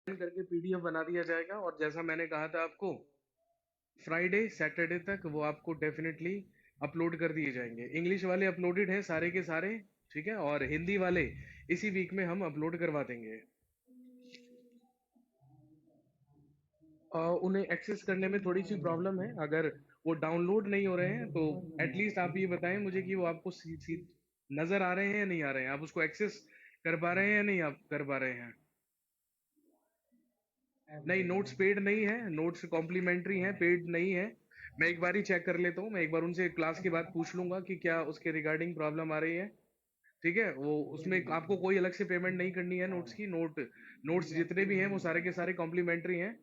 करके पीडीएफ बना दिया जाएगा, और जैसा मैंने कहा था आपको, फ्राइडे सैटरडे तक वो आपको डेफिनेटली अपलोड कर दिए जाएंगे। इंग्लिश वाले अपलोडेड हैं सारे के सारे, ठीक है, और हिंदी वाले इसी वीक में हम अपलोड करवा देंगे। उन्हें एक्सेस करने में थोड़ी सी प्रॉब्लम है, अगर वो डाउनलोड नहीं हो रहे हैं तो एटलीस्ट आप ये बताएं मुझे कि वो आपको नजर आ रहे हैं या नहीं आ रहे हैं, आप उसको एक्सेस कर पा रहे हैं या नहीं आप कर पा रहे हैं। नहीं, नोट्स पेड नहीं है, नोट्स कॉम्प्लीमेंट्री हैं, पेड नहीं है। मैं एक बार ही चेक कर लेता हूँ, मैं एक बार उनसे क्लास के बाद पूछ लूंगा कि क्या उसके रिगार्डिंग प्रॉब्लम आ रही है। ठीक है, वो उसमें आपको कोई अलग से पेमेंट नहीं करनी है नोट्स की। नोट्स जितने भी हैं वो सारे के सारे कॉम्प्लीमेंट्री हैं।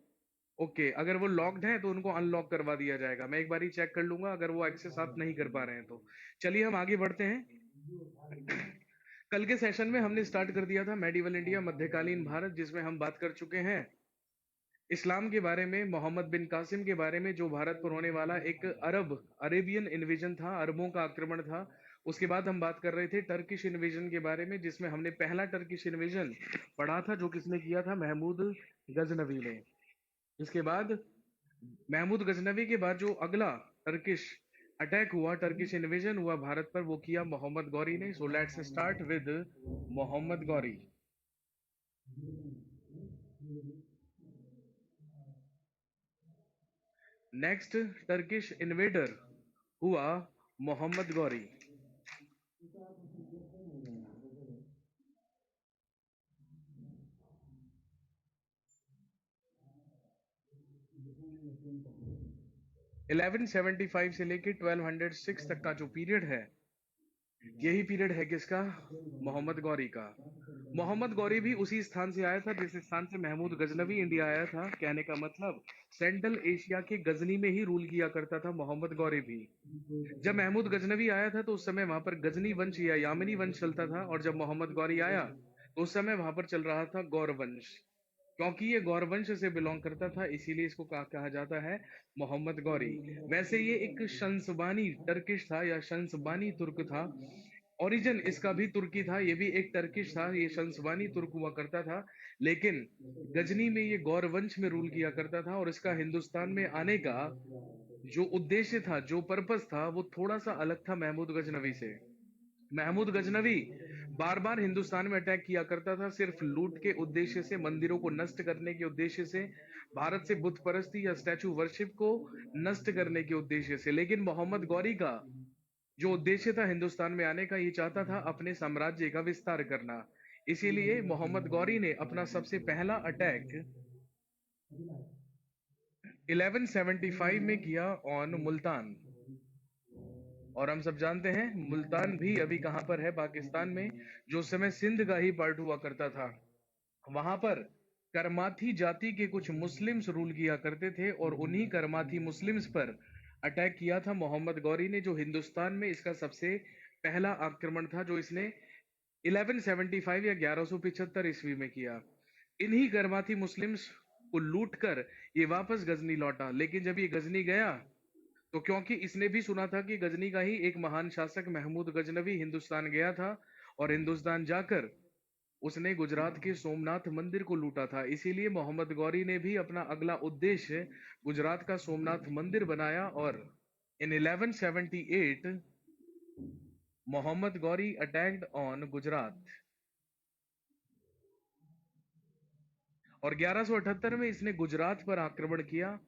ओके, अगर वो लॉक्ड है तो उनको अनलॉक करवा दिया जाएगा। मैं एक बार ही चेक कर लूंगा अगर वो एक्सेस आप नहीं कर पा रहे हैं तो। चलिए हम आगे बढ़ते हैं। कल के सेशन में हमने स्टार्ट कर दिया था मेडिवल इंडिया, मध्यकालीन भारत, जिसमें हम बात कर चुके हैं इस्लाम के बारे में, मोहम्मद बिन कासिम के बारे में, जो भारत पर होने वाला एक अरेबियन इन्वेजन था, अरबों का आक्रमण था। उसके बाद हम बात कर रहे थे टर्किश इन्वेजन के बारे में, जिसमें हमने पहला टर्किश इन्वेजन पढ़ा था, जो किसने किया था, महमूद गजनवी ने। इसके बाद महमूद गजनवी के बाद जो अगला टर्किश अटैक हुआ, टर्किश इन्वेजन हुआ भारत पर, वो किया मोहम्मद गौरी ने। So let's start with Mohammad Ghori. Next Turkish invader हुआ मोहम्मद गौरी। 1175 से लेके 1206 तक का जो पीरियड है, यही पीरियड है किसका, मोहम्मद गौरी का। मोहम्मद गौरी भी उसी स्थान से आया था जिस स्थान से महमूद गजनवी इंडिया आया था। कहने का मतलब सेंट्रल एशिया के गजनी में ही रूल किया करता था मोहम्मद गौरी भी। जब महमूद गजनवी आया था तो उस समय वहां पर गजनी वंश या यामिनी वंश चलता था, और जब मोहम्मद गौरी आया तो उस समय वहां पर चल रहा था गौर वंश। क्योंकि ये गौर वंश से बिलोंग करता था, इसीलिए इसको कहा जाता है मोहम्मद गौरी। वैसे ये एक शंसबानी टर्किश था या शंसबानी तुर्क था। ओरिजिन इसका भी तुर्की था, ये भी एक टर्किश था, ये शंसबानी तुर्क हुआ करता था। लेकिन गजनी में ये गौर वंश में रूल किया करता था, और इसका हिंदुस्तान में आने का जो उद्देश्य था, जो पर्पस था, वो थोड़ा सा अलग था महमूद गजनवी से। महमूद गजनवी बार बार हिंदुस्तान में अटैक किया करता था, सिर्फ लूट के उद्देश्य से, मंदिरों को नष्ट करने के उद्देश्य से, भारत से बुत परस्ती या स्टैचू वर्शिप को नष्ट करने के उद्देश्य से। लेकिन मोहम्मद गौरी का जो उद्देश्य था हिंदुस्तान में आने का, ये चाहता था अपने साम्राज्य का विस्तार करना। इसीलिए मोहम्मद गौरी ने अपना सबसे पहला अटैक 1175 में किया ऑन मुल्तान। और हम सब जानते हैं मुल्तान भी अभी कहां पर है, पाकिस्तान में, जो उस समय सिंध का ही पार्ट हुआ करता था। वहां पर करमाथी जाति के कुछ मुस्लिम्स रूल किया करते थे, और उन्हीं करमाथी मुस्लिम्स पर अटैक किया था मोहम्मद गौरी ने, जो हिंदुस्तान में इसका सबसे पहला आक्रमण था, जो इसने 1175 या 1175 ईस्वी में किया। इन्हीं करमाथी मुस्लिम्स को लूट कर ये वापस गजनी लौटा। लेकिन जब ये गजनी गया तो क्योंकि इसने भी सुना था कि गजनी का ही एक महान शासक महमूद गजनवी हिंदुस्तान गया था, और हिंदुस्तान जाकर उसने गुजरात के सोमनाथ मंदिर को लूटा था, इसीलिए मोहम्मद गौरी ने भी अपना अगला उद्देश्य गुजरात का सोमनाथ मंदिर बनाया। और इन 1178 मोहम्मद गौरी अटैक्ड ऑन गुजरात, और 1178 में इसने गुजरात पर आक्रमण किया।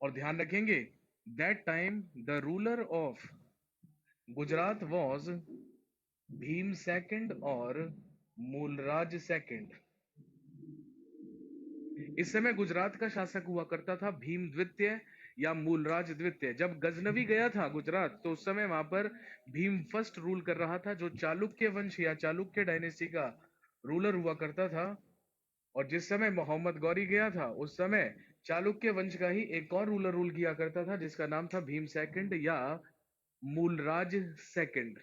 और ध्यान रखेंगे, that time the ruler of Gujarat was Bhim second और मूलराज सेकंड। इस समय गुजरात का शासक हुआ करता था भीम द्वितीय या मूलराज द्वितीय। जब गजनवी गया था गुजरात तो उस समय वहां पर भीम फर्स्ट रूल कर रहा था, जो चालुक्य वंश या चालुक्य डायनेस्टी का रूलर हुआ करता था। और जिस समय मोहम्मद गौरी गया था उस समय चालुक्य वंश का ही एक और रूलर रूल किया करता था, जिसका नाम था भीम सेकंड या मूलराज सेकंड।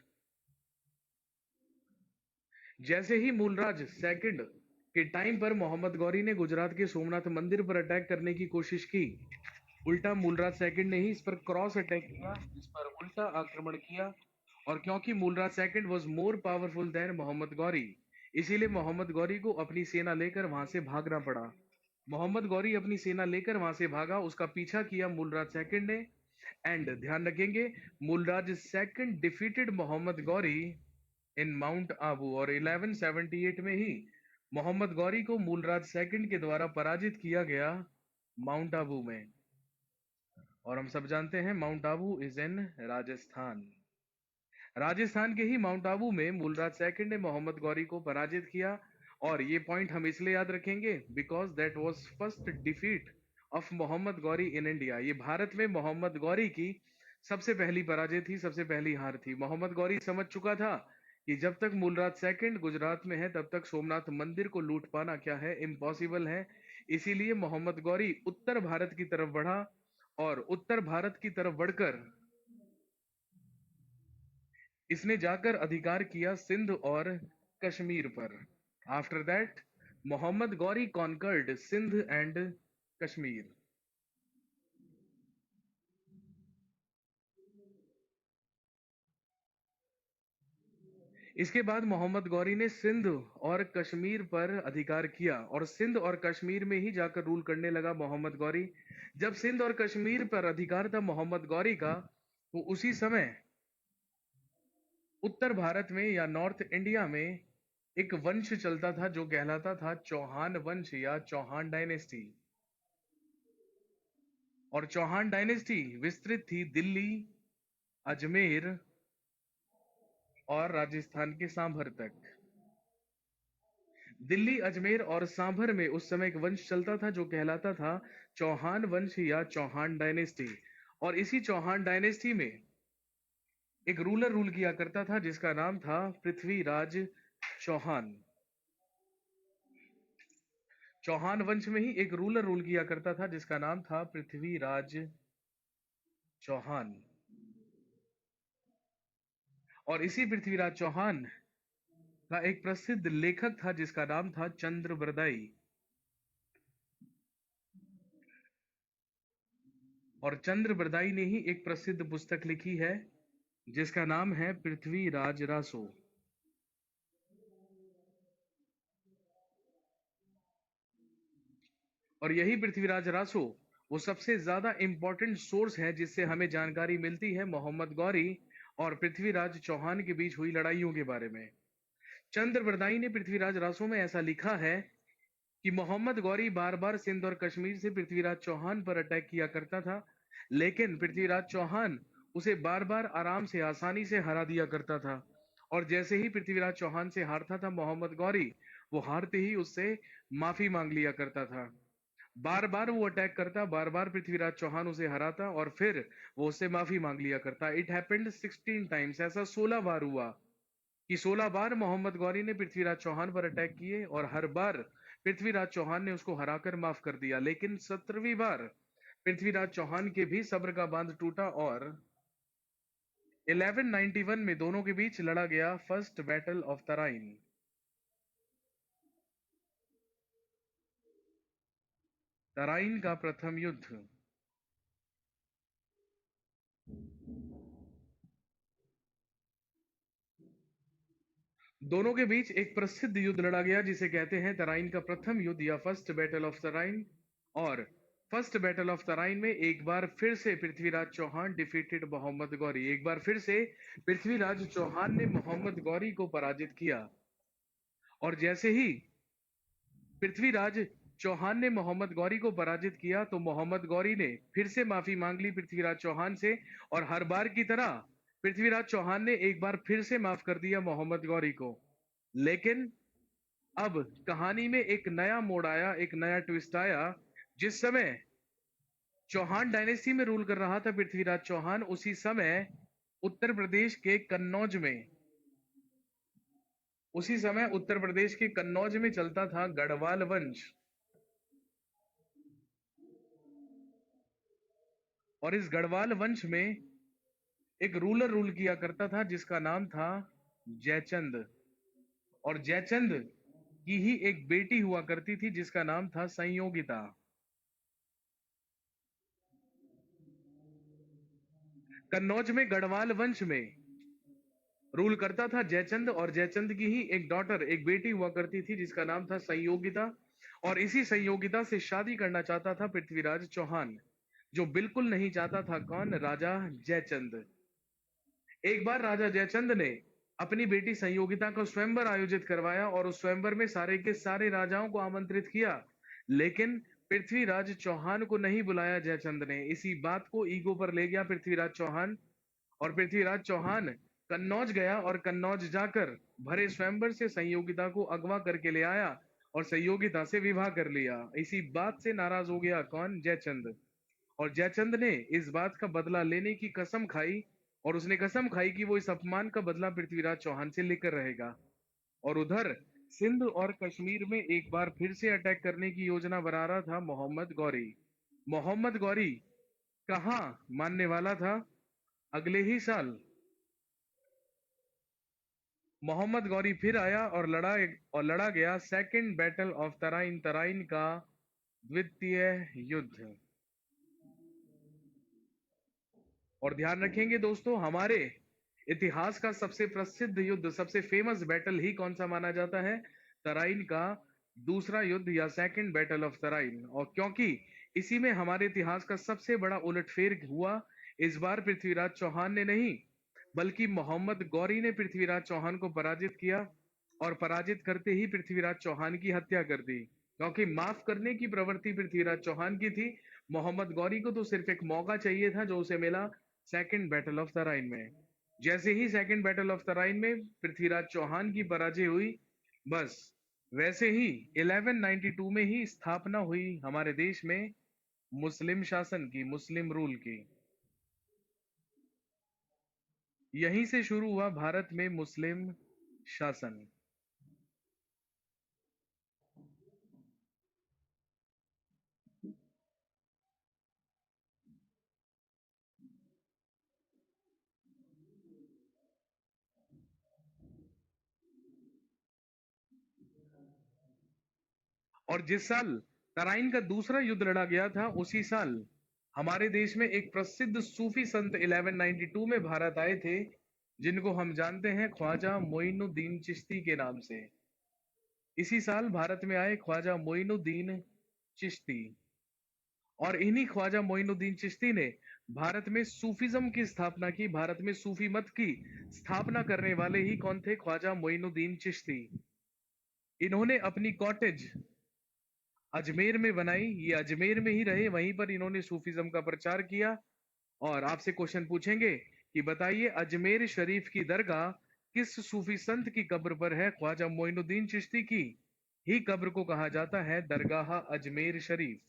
जैसे ही मूलराज सेकंड के टाइम पर मोहम्मद गौरी ने गुजरात के सोमनाथ मंदिर पर अटैक करने की कोशिश की, उल्टा मूलराज सेकंड ने ही इस पर क्रॉस अटैक किया, इस पर उल्टा आक्रमण किया। और क्योंकि Mulraj second was more powerful than Mohammad Ghori, इसीलिए मोहम्मद गौरी को अपनी सेना लेकर वहां से भागना पड़ा। मोहम्मद गौरी अपनी सेना लेकर वहां से भागा, उसका पीछा किया मूलराज सेकंड ने। एंड ध्यान रखेंगे, मूलराज सेकंड डिफीटेड मोहम्मद गौरी इन माउंट आबू, और 1178 में ही मोहम्मद गौरी को मूलराज सेकंड के द्वारा पराजित किया गया माउंट आबू में। और हम सब जानते हैं mount Abu is in Rajasthan. Rajasthan के ही माउंट आबू में मूलराज सेकंड ने मोहम्मद गौरी को पराजित किया। और ये पॉइंट हम इसलिए याद रखेंगे because that was first defeat of Mohammad Ghori in India. ये भारत में मोहम्मद गौरी की सबसे पहली पराजय थी, सबसे पहली हार थी। मोहम्मद गौरी समझ चुका था कि जब तक मूलराज सेकंड गुजरात में है तब तक सोमनाथ मंदिर को लूट पाना क्या है, इम्पॉसिबल है। इसीलिए मोहम्मद गौरी उत्तर भारत की तरफ बढ़ा, और उत्तर भारत की तरफ बढ़कर इसने जाकर अधिकार किया सिंध और कश्मीर पर। After that Mohammad Ghori conquered Sindh and Kashmir. इसके बाद मोहम्मद गौरी ने सिंध और कश्मीर पर अधिकार किया, और सिंध और कश्मीर में ही जाकर रूल करने लगा मोहम्मद गौरी। जब सिंध और कश्मीर पर अधिकार था मोहम्मद गौरी का, तो उसी समय उत्तर भारत में या नॉर्थ इंडिया में एक वंश चलता था जो कहलाता था चौहान वंश या चौहान डायनेस्टी। और चौहान डायनेस्टी विस्तृत थी दिल्ली, अजमेर और राजस्थान के सांभर तक। दिल्ली, अजमेर और सांभर में उस समय एक वंश चलता था जो कहलाता था चौहान वंश या चौहान डायनेस्टी। और इसी चौहान डायनेस्टी में एक रूलर रूल किया करता था जिसका नाम था पृथ्वीराज चौहान। चौहान वंश में ही एक रूलर रूल किया करता था जिसका नाम था पृथ्वीराज चौहान। और इसी पृथ्वीराज चौहान का एक प्रसिद्ध लेखक था जिसका नाम था चंद्रबरदाई। और चंद्रबरदाई ने ही एक प्रसिद्ध पुस्तक लिखी है जिसका नाम है पृथ्वीराज रासो। और यही पृथ्वीराज रासो वो सबसे ज्यादा इंपॉर्टेंट सोर्स है जिससे हमें जानकारी मिलती है मोहम्मद गौरी और पृथ्वीराज चौहान के बीच हुई लड़ाइयों के बारे में। चंद्रबरदाई ने पृथ्वीराज रासो में ऐसा लिखा है कि मोहम्मद गौरी बार बार सिंध और कश्मीर से पृथ्वीराज चौहान पर अटैक किया करता था, लेकिन पृथ्वीराज चौहान उसे बार बार आराम से आसानी से हरा दिया करता था। और जैसे ही पृथ्वीराज चौहान से हारता था मोहम्मद गौरी, वो हारते ही उससे माफी मांग लिया करता था। बार बार वो अटैक करता, बार बार पृथ्वीराज चौहान उसे हराता और फिर वो उससे माफी मांग लिया करता। इट हैपेंड 16 टाइम्स, ऐसा 16 बार हुआ कि 16 बार मोहम्मद गौरी ने पृथ्वीराज चौहान पर अटैक किए और हर बार पृथ्वीराज चौहान ने उसको हराकर माफ कर दिया। लेकिन 17वीं बार पृथ्वीराज चौहान के भी सब्र का बांध टूटा और 1191 में दोनों के बीच लड़ा गया first battle of Tarain. Tarain का प्रथम युद्ध। दोनों के बीच एक प्रसिद्ध युद्ध लड़ा गया जिसे कहते हैं तराइन का प्रथम युद्ध या फर्स्ट बैटल ऑफ तराइन। और फर्स्ट बैटल ऑफ तराइन में एक बार फिर से पृथ्वीराज चौहान डिफीटेड मोहम्मद गौरी। एक बार फिर से पृथ्वीराज चौहान ने मोहम्मद गौरी को पराजित किया। और जैसे ही पृथ्वीराज चौहान ने मोहम्मद गौरी को पराजित किया तो मोहम्मद गौरी ने फिर से माफी मांग ली पृथ्वीराज चौहान से, और हर बार की तरह पृथ्वीराज चौहान ने एक बार फिर से माफ कर दिया मोहम्मद गौरी को। लेकिन अब कहानी में एक नया मोड़ आया, एक नया ट्विस्ट आया। जिस समय चौहान डायनेस्टी में रूल कर रहा था पृथ्वीराज चौहान, उसी समय उत्तर प्रदेश के कन्नौज में उसी समय उत्तर प्रदेश के कन्नौज में चलता था गढ़वाल वंश। और इस गढ़वाल वंश में एक रूलर रूल किया करता था जिसका नाम था जयचंद। और जयचंद की ही एक बेटी हुआ करती थी जिसका नाम था संयोगिता। कन्नौज में गढ़वाल वंश में रूल करता था जयचंद, और जयचंद की ही एक डॉटर, एक बेटी हुआ करती थी जिसका नाम था संयोगिता। और इसी संयोगिता से शादी करना चाहता था पृथ्वीराज चौहान। जो बिल्कुल नहीं चाहता था कौन? राजा जयचंद। एक बार राजा जयचंद ने अपनी बेटी संयोगिता को स्वयंवर आयोजित करवाया और उस स्वयंवर में सारे के सारे राजाओं को आमंत्रित किया, लेकिन पृथ्वीराज चौहान को नहीं बुलाया जयचंद ने। इसी बात को ईगो पर ले गया पृथ्वीराज चौहान, और पृथ्वीराज चौहान कन्नौज गया और कन्नौज जाकर भरे स्वयंवर से संयोगिता को अगवा करके ले आया और संयोगिता से विवाह कर लिया। इसी बात से नाराज हो गया कौन? जयचंद। और जयचंद ने इस बात का बदला लेने की कसम खाई, और उसने कसम खाई कि वो इस अपमान का बदला पृथ्वीराज चौहान से लेकर रहेगा। और उधर सिंध और कश्मीर में एक बार फिर से अटैक करने की योजना बना रहा था मोहम्मद गौरी। मोहम्मद गौरी कहाँ मानने वाला था? अगले ही साल मोहम्मद गौरी फिर आया और लड़ा गया second battle of Tarain, Tarain का द्वितीय युद्ध। और ध्यान रखेंगे दोस्तों, हमारे इतिहास का सबसे प्रसिद्ध युद्ध, सबसे फेमस बैटल ही कौन सा माना जाता है? तराइन का दूसरा युद्ध या सेकंड बैटल ऑफ तराइन। और क्योंकि इसी में हमारे इतिहास का सबसे बड़ा उलटफेर हुआ, इस बार पृथ्वीराज चौहान ने नहीं बल्कि मोहम्मद गौरी ने पृथ्वीराज चौहान को पराजित किया, और पराजित करते ही पृथ्वीराज चौहान की हत्या कर दी। क्योंकि माफ करने की प्रवृत्ति पृथ्वीराज चौहान की थी, मोहम्मद गौरी को तो सिर्फ एक मौका चाहिए था जो उसे मिला सेकंड बैटल ऑफ तराइन में। जैसे ही सेकंड बैटल ऑफ तराइन में पृथ्वीराज चौहान की पराजय हुई, बस वैसे ही 1192 में ही स्थापना हुई हमारे देश में मुस्लिम शासन की, मुस्लिम रूल की। यहीं से शुरू हुआ भारत में मुस्लिम शासन। और जिस साल तराइन का दूसरा युद्ध लड़ा गया था, उसी साल हमारे देश में एक प्रसिद्ध सूफी संत 1192 में भारत आए थे, जिनको हम जानते हैं ख्वाजा मोइनुद्दीन चिश्ती के नाम से। इसी साल भारत में आए ख्वाजा मोइनुद्दीन चिश्ती, और इन्हीं ख्वाजा मोइनुद्दीन चिश्ती ने भारत में सूफीज्म की स्थापना की। भारत में सूफी मत की स्थापना करने वाले ही कौन थे? ख्वाजा मोइनुद्दीन चिश्ती। इन्होंने अपनी कॉटेज अजमेर में बनाई, ये अजमेर में ही रहे, वहीं पर इन्होंने सूफीज्म का प्रचार किया। और आपसे क्वेश्चन पूछेंगे कि बताइए अजमेर शरीफ की दरगाह किस सूफी संत की कब्र पर है? ख्वाजा मोइनुद्दीन चिश्ती की ही कब्र को कहा जाता है दरगाह अजमेर शरीफ।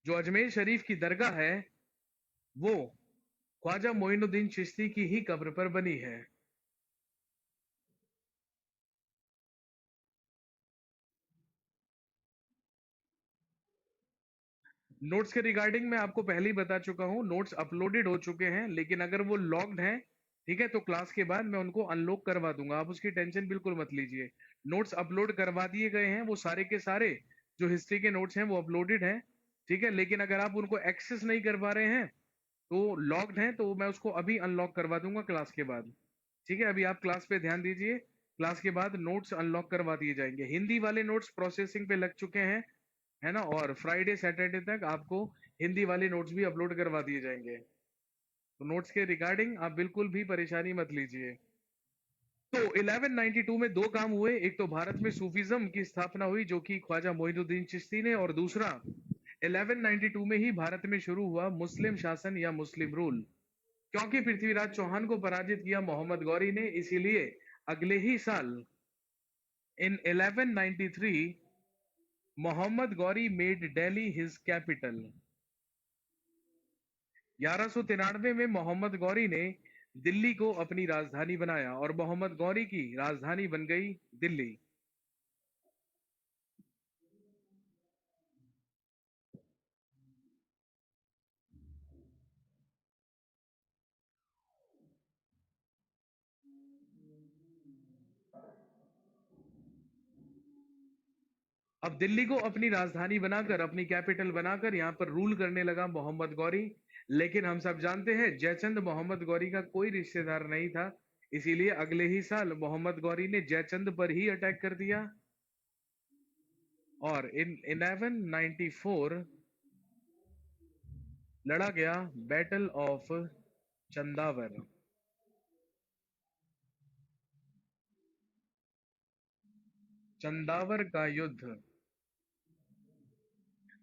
जो अजमेर शरीफ की दरगाह है वो ख्वाजा मोइनुद्दीन चिश्ती की ही कब्र पर बनी है। नोट्स के रिगार्डिंग मैं आपको पहले ही बता चुका हूं, नोट्स अपलोडेड हो चुके हैं, लेकिन अगर वो लॉक्ड हैं, ठीक है, तो क्लास के बाद मैं उनको अनलॉक करवा दूंगा, आप उसकी टेंशन बिल्कुल मत लीजिए। नोट्स अपलोड करवा दिए गए हैं, वो सारे के सारे जो हिस्ट्री के नोट्स हैं वो अपलोडेड हैं, ठीक है। लेकिन अगर आप उनको एक्सेस नहीं कर पा रहे हैं, तो लॉक्ड हैं, तो मैं उसको अभी अनलॉक करवा दूंगा क्लास के बाद, ठीक है। अभी आप क्लास पे ध्यान दीजिए, क्लास के बाद नोट्स अनलॉक करवा दिए जाएंगे। हिंदी वाले नोट्स प्रोसेसिंग पे लग चुके हैं, है ना, और फ्राइडे सैटरडे तक आपको हिंदी वाले नोट्स भी अपलोड करवा दिए जाएंगे। तो नोट्स के रिगार्डिंग आप बिल्कुल भी परेशानी मत लीजिए। तो 1192 में दो काम हुए, एक तो भारत में सूफीज्म की स्थापना हुई जो कि ख्वाजा मोइनुद्दीन चिश्ती ने, और दूसरा 1192 में ही भारत में शुरू हुआ मुस्लिम शासन या मुस्लिम रूल। क्योंकि पृथ्वीराज चौहान को पराजित किया मोहम्मद गौरी ने, इसीलिए अगले ही साल in 1193 Mohammad Ghori made Delhi his capital. 1193 में मोहम्मद गौरी ने दिल्ली को अपनी राजधानी बनाया, और मोहम्मद गौरी की राजधानी बन गई दिल्ली। अब दिल्ली को अपनी राजधानी बनाकर, अपनी कैपिटल बनाकर यहाँ पर रूल करने लगा मोहम्मद गौरी। लेकिन हम सब जानते हैं जयचंद मोहम्मद गौरी का कोई रिश्तेदार नहीं था, इसीलिए अगले ही साल मोहम्मद गौरी ने जयचंद पर ही अटैक कर दिया और इन 1194 लड़ा गया बैटल ऑफ चंदावर। चंदावर का युद्ध,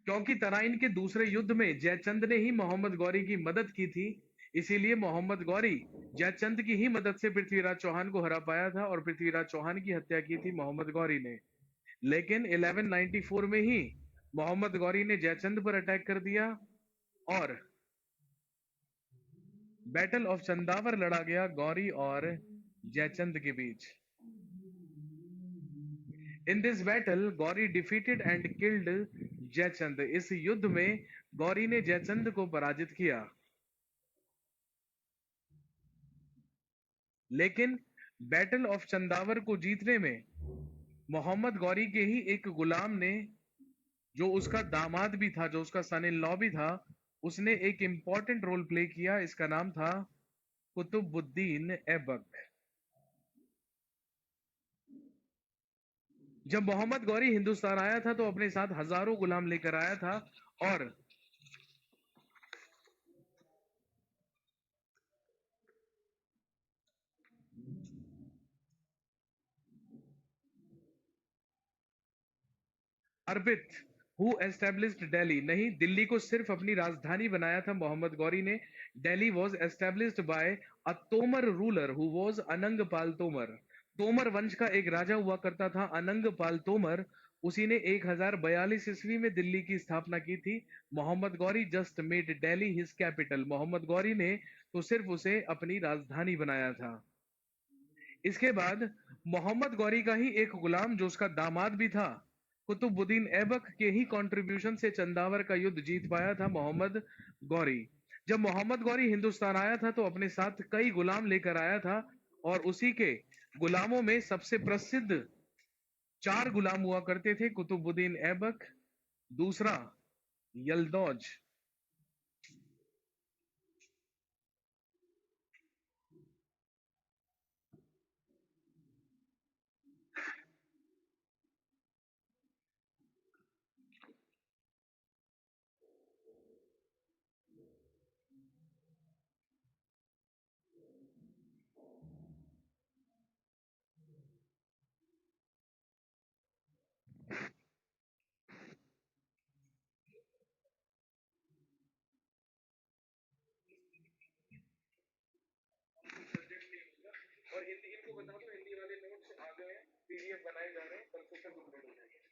क्योंकि तराइन के दूसरे युद्ध में जयचंद ने ही मोहम्मद गौरी की मदद की थी, इसीलिए मोहम्मद गौरी जयचंद की ही मदद से पृथ्वीराज चौहान को हरा पाया था और पृथ्वीराज चौहान की हत्या की थी मोहम्मद गौरी ने। लेकिन 1194 में ही मोहम्मद गौरी ने जयचंद पर अटैक कर दिया और बैटल ऑफ चंदावर लड़ा गया गौरी और जयचंद के बीच। In this battle Gauri defeated and killed Jaichand. इस युद्ध में गौरी ने जयचंद को पराजित किया। लेकिन बैटल ऑफ चंदावर को जीतने में मोहम्मद गौरी के ही एक गुलाम ने, जो उसका दामाद भी था, जो उसका सन इन लॉ भी था, उसने एक इंपॉर्टेंट रोल प्ले किया। इसका नाम था कुतुबुद्दीन ऐबक। जब मोहम्मद गौरी हिंदुस्तान आया था तो अपने साथ हजारों गुलाम लेकर आया था और अर्पित हु एस्टेब्लिश्ड दिल्ली, नहीं, दिल्ली को सिर्फ अपनी राजधानी बनाया था मोहम्मद गौरी ने। Delhi was established by a Tomar ruler who was Anangpal Tomar. Tomar वंश का एक राजा हुआ करता था अनंगपाल तोमर। उसी ने 1042 ईस्वी में दिल्ली की स्थापना की थी। Mohammad Ghori just made Delhi his capital. Mohammad Ghori ने तो सिर्फ उसे अपनी राजधानी बनाया था। इसके बाद मोहम्मद गौरी का ही एक गुलाम, जो उसका दामाद भी था, कुतुबुद्दीन ऐबक के ही कंट्रीब्यूशन से चंदावर का युद्ध जीत पाया था मोहम्मद गौरी। जब मोहम्मद गौरी हिंदुस्तान आया था तो अपने साथ कई गुलाम लेकर आया था और उसी के गुलामों में सबसे प्रसिद्ध 4 गुलाम हुआ करते थे। कुतुबुद्दीन ऐबक, दूसरा यलदौज, और हिंदी इनको बता दो, हिंदी वाले नोट्स आ गए हैं, पीडीएफ बनाए जा रहे हैं, कल से सब अपलोड हो जाएंगे।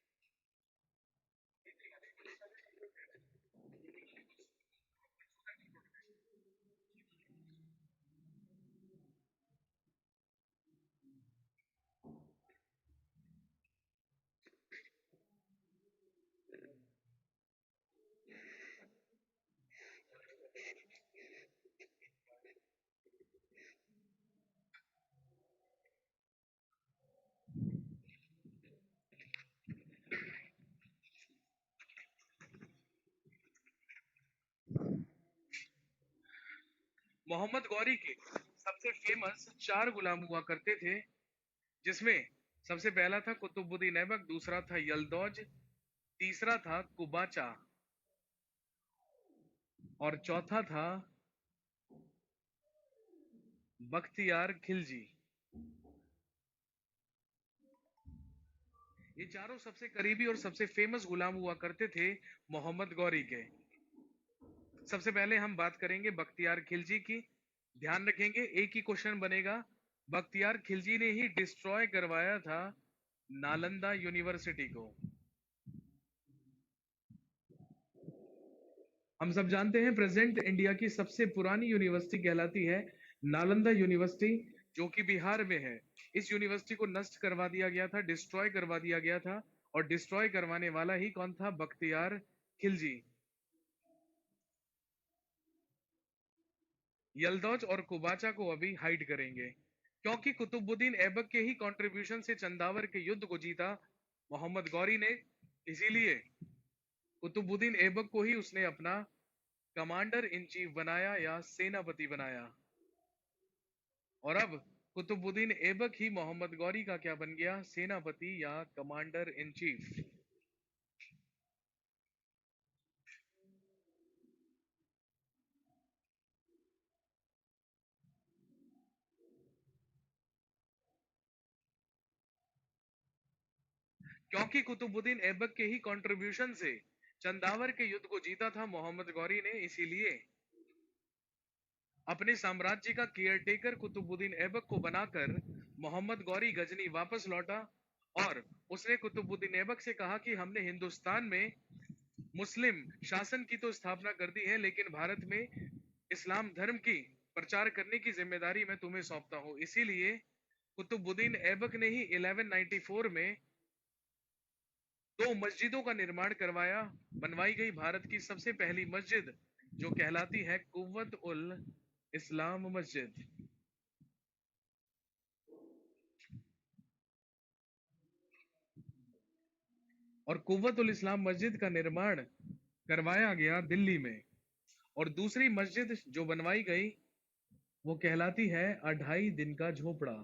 मोहम्मद गौरी के सबसे फेमस 4 गुलाम हुआ करते थे, जिसमें सबसे पहला था कुतुबुद्दीन ऐबक, दूसरा था यलदौज, तीसरा था कुबाचा और चौथा था बख्तियार खिलजी। ये चारों सबसे करीबी और सबसे फेमस गुलाम हुआ करते थे मोहम्मद गौरी के। सबसे पहले हम बात करेंगे बख्तियार खिलजी की। ध्यान रखेंगे, एक ही क्वेश्चन बनेगा। बख्तियार खिलजी ने ही डिस्ट्रॉय करवाया था नालंदा यूनिवर्सिटी को। हम सब जानते हैं प्रेजेंट इंडिया की सबसे पुरानी यूनिवर्सिटी कहलाती है नालंदा यूनिवर्सिटी, जो कि बिहार में है। इस यूनिवर्सिटी को नष्ट करवा दिया गया था, डिस्ट्रॉय करवा दिया गया था, और डिस्ट्रॉय करवाने वाला ही कौन था? बख्तियार खिलजी। यलदौज और कुबाचा को अभी हाइड करेंगे, क्योंकि कुतुबुद्दीन ऐबक के ही कंट्रीब्यूशन से चंदावर के युद्ध को जीता मोहम्मद गौरी ने। इसीलिए कुतुबुद्दीन ऐबक को ही उसने अपना कमांडर इन चीफ बनाया या सेनापति बनाया। और अब कुतुबुद्दीन ऐबक ही मोहम्मद गौरी का क्या बन गया? सेनापति या कमांडर इन चीफ। क्योंकि कुतुबुद्दीन ऐबक के ही कंट्रीब्यूशन से चंदावर के युद्ध को जीता था मोहम्मद गौरी ने, इसीलिए अपने साम्राज्य का केयरटेकर कुतुबुद्दीन ऐबक को बनाकर मोहम्मद गौरी गजनी वापस लौटा और उसने कुतुबुद्दीन ऐबक से कहा कि हमने हिंदुस्तान में मुस्लिम शासन की तो स्थापना कर दी है, लेकिन भारत में इस्लाम धर्म की प्रचार करने की जिम्मेदारी मैं तुम्हें सौंपता हूं। इसीलिए कुतुबुद्दीन ऐबक ने ही 1194 में दो मस्जिदों का निर्माण करवाया। बनवाई गई भारत की सबसे पहली मस्जिद जो कहलाती है कुव्वत उल इस्लाम मस्जिद। और कुव्वत उल इस्लाम मस्जिद का निर्माण करवाया गया दिल्ली में। और दूसरी मस्जिद जो बनवाई गई वो कहलाती है 2.5 दिन का झोपड़ा,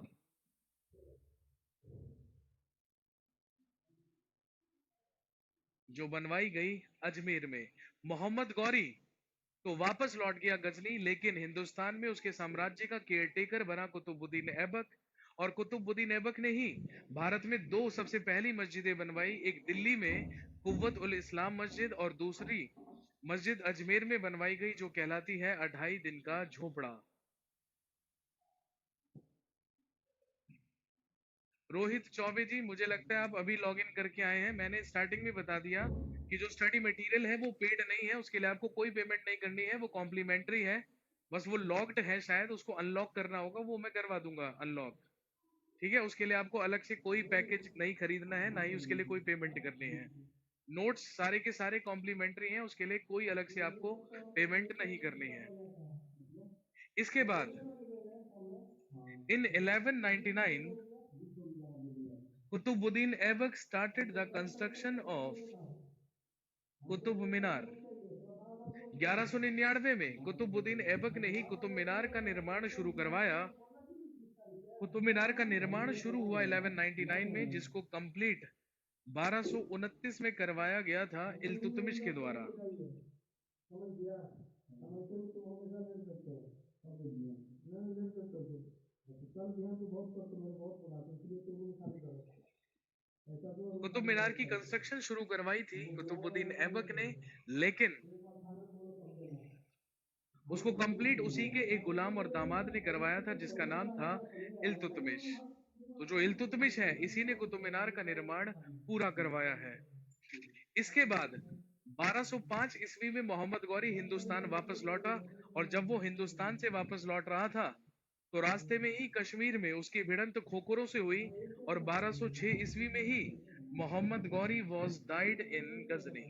जो बनवाई गई अजमेर में। मोहम्मद गौरी तो वापस लौट गया गजनी, लेकिन हिंदुस्तान में उसके साम्राज्य का केयरटेकर बना कुतुबुद्दीन ऐबक। और कुतुबुद्दीन ऐबक ने ही भारत में दो सबसे पहली मस्जिदें बनवाई, एक दिल्ली में कुव्वत उल इस्लाम मस्जिद और दूसरी मस्जिद अजमेर में बनवाई गई जो कहलाती है 2.5 दिन का झोपड़ा। रोहित चौबे जी, मुझे लगता है आप अभी लॉग इन करके आए हैं। मैंने स्टार्टिंग में बता दिया कि जो स्टडी मटेरियल है वो पेड नहीं है, उसके लिए आपको कोई पेमेंट नहीं करनी है, वो कॉम्प्लीमेंट्री है। बस वो लॉक्ड है, शायद उसको अनलॉक करना होगा, वो मैं करवा दूंगा अनलॉक। ठीक है, उसके लिए आपको अलग से कोई पैकेज नहीं खरीदना है, ना ही उसके लिए कोई पेमेंट करनी है। नोट्स सारे के सारे कॉम्प्लीमेंट्री हैं, उसके लिए कोई अलग से आपको पेमेंट नहीं करनी है। इसके बाद इन 1199 Qutubuddin Aibak started the construction of Qutub Minar. 1199 में कुतुबुद्दीन ऐबक ने ही कुतुब मीनार का निर्माण शुरू करवाया। कुतुब मीनार का निर्माण शुरू हुआ 1199 में, जिसको कंप्लीट 1229 में करवाया गया था इल्तुतमिश के द्वारा। कुतुब मीनार की कंस्ट्रक्शन शुरू करवाई थी कुतुबुद्दीन ऐबक ने, लेकिन उसको कंप्लीट उसी के एक गुलाम और दामाद ने करवाया था जिसका नाम था इल्तुतमिश। तो जो इल्तुतमिश है इसी ने कुतुब मीनार का निर्माण पूरा करवाया है। इसके बाद 1205 ईस्वी में मोहम्मद गौरी हिंदुस्तान वापस लौटा, और जब वो हिंदुस्तान से वापस लौट रहा था तो रास्ते में ही कश्मीर में उसकी भिड़ंत खोखरों से हुई, और 1206 ईस्वी में ही Mohammad Ghori was died in Ghazni.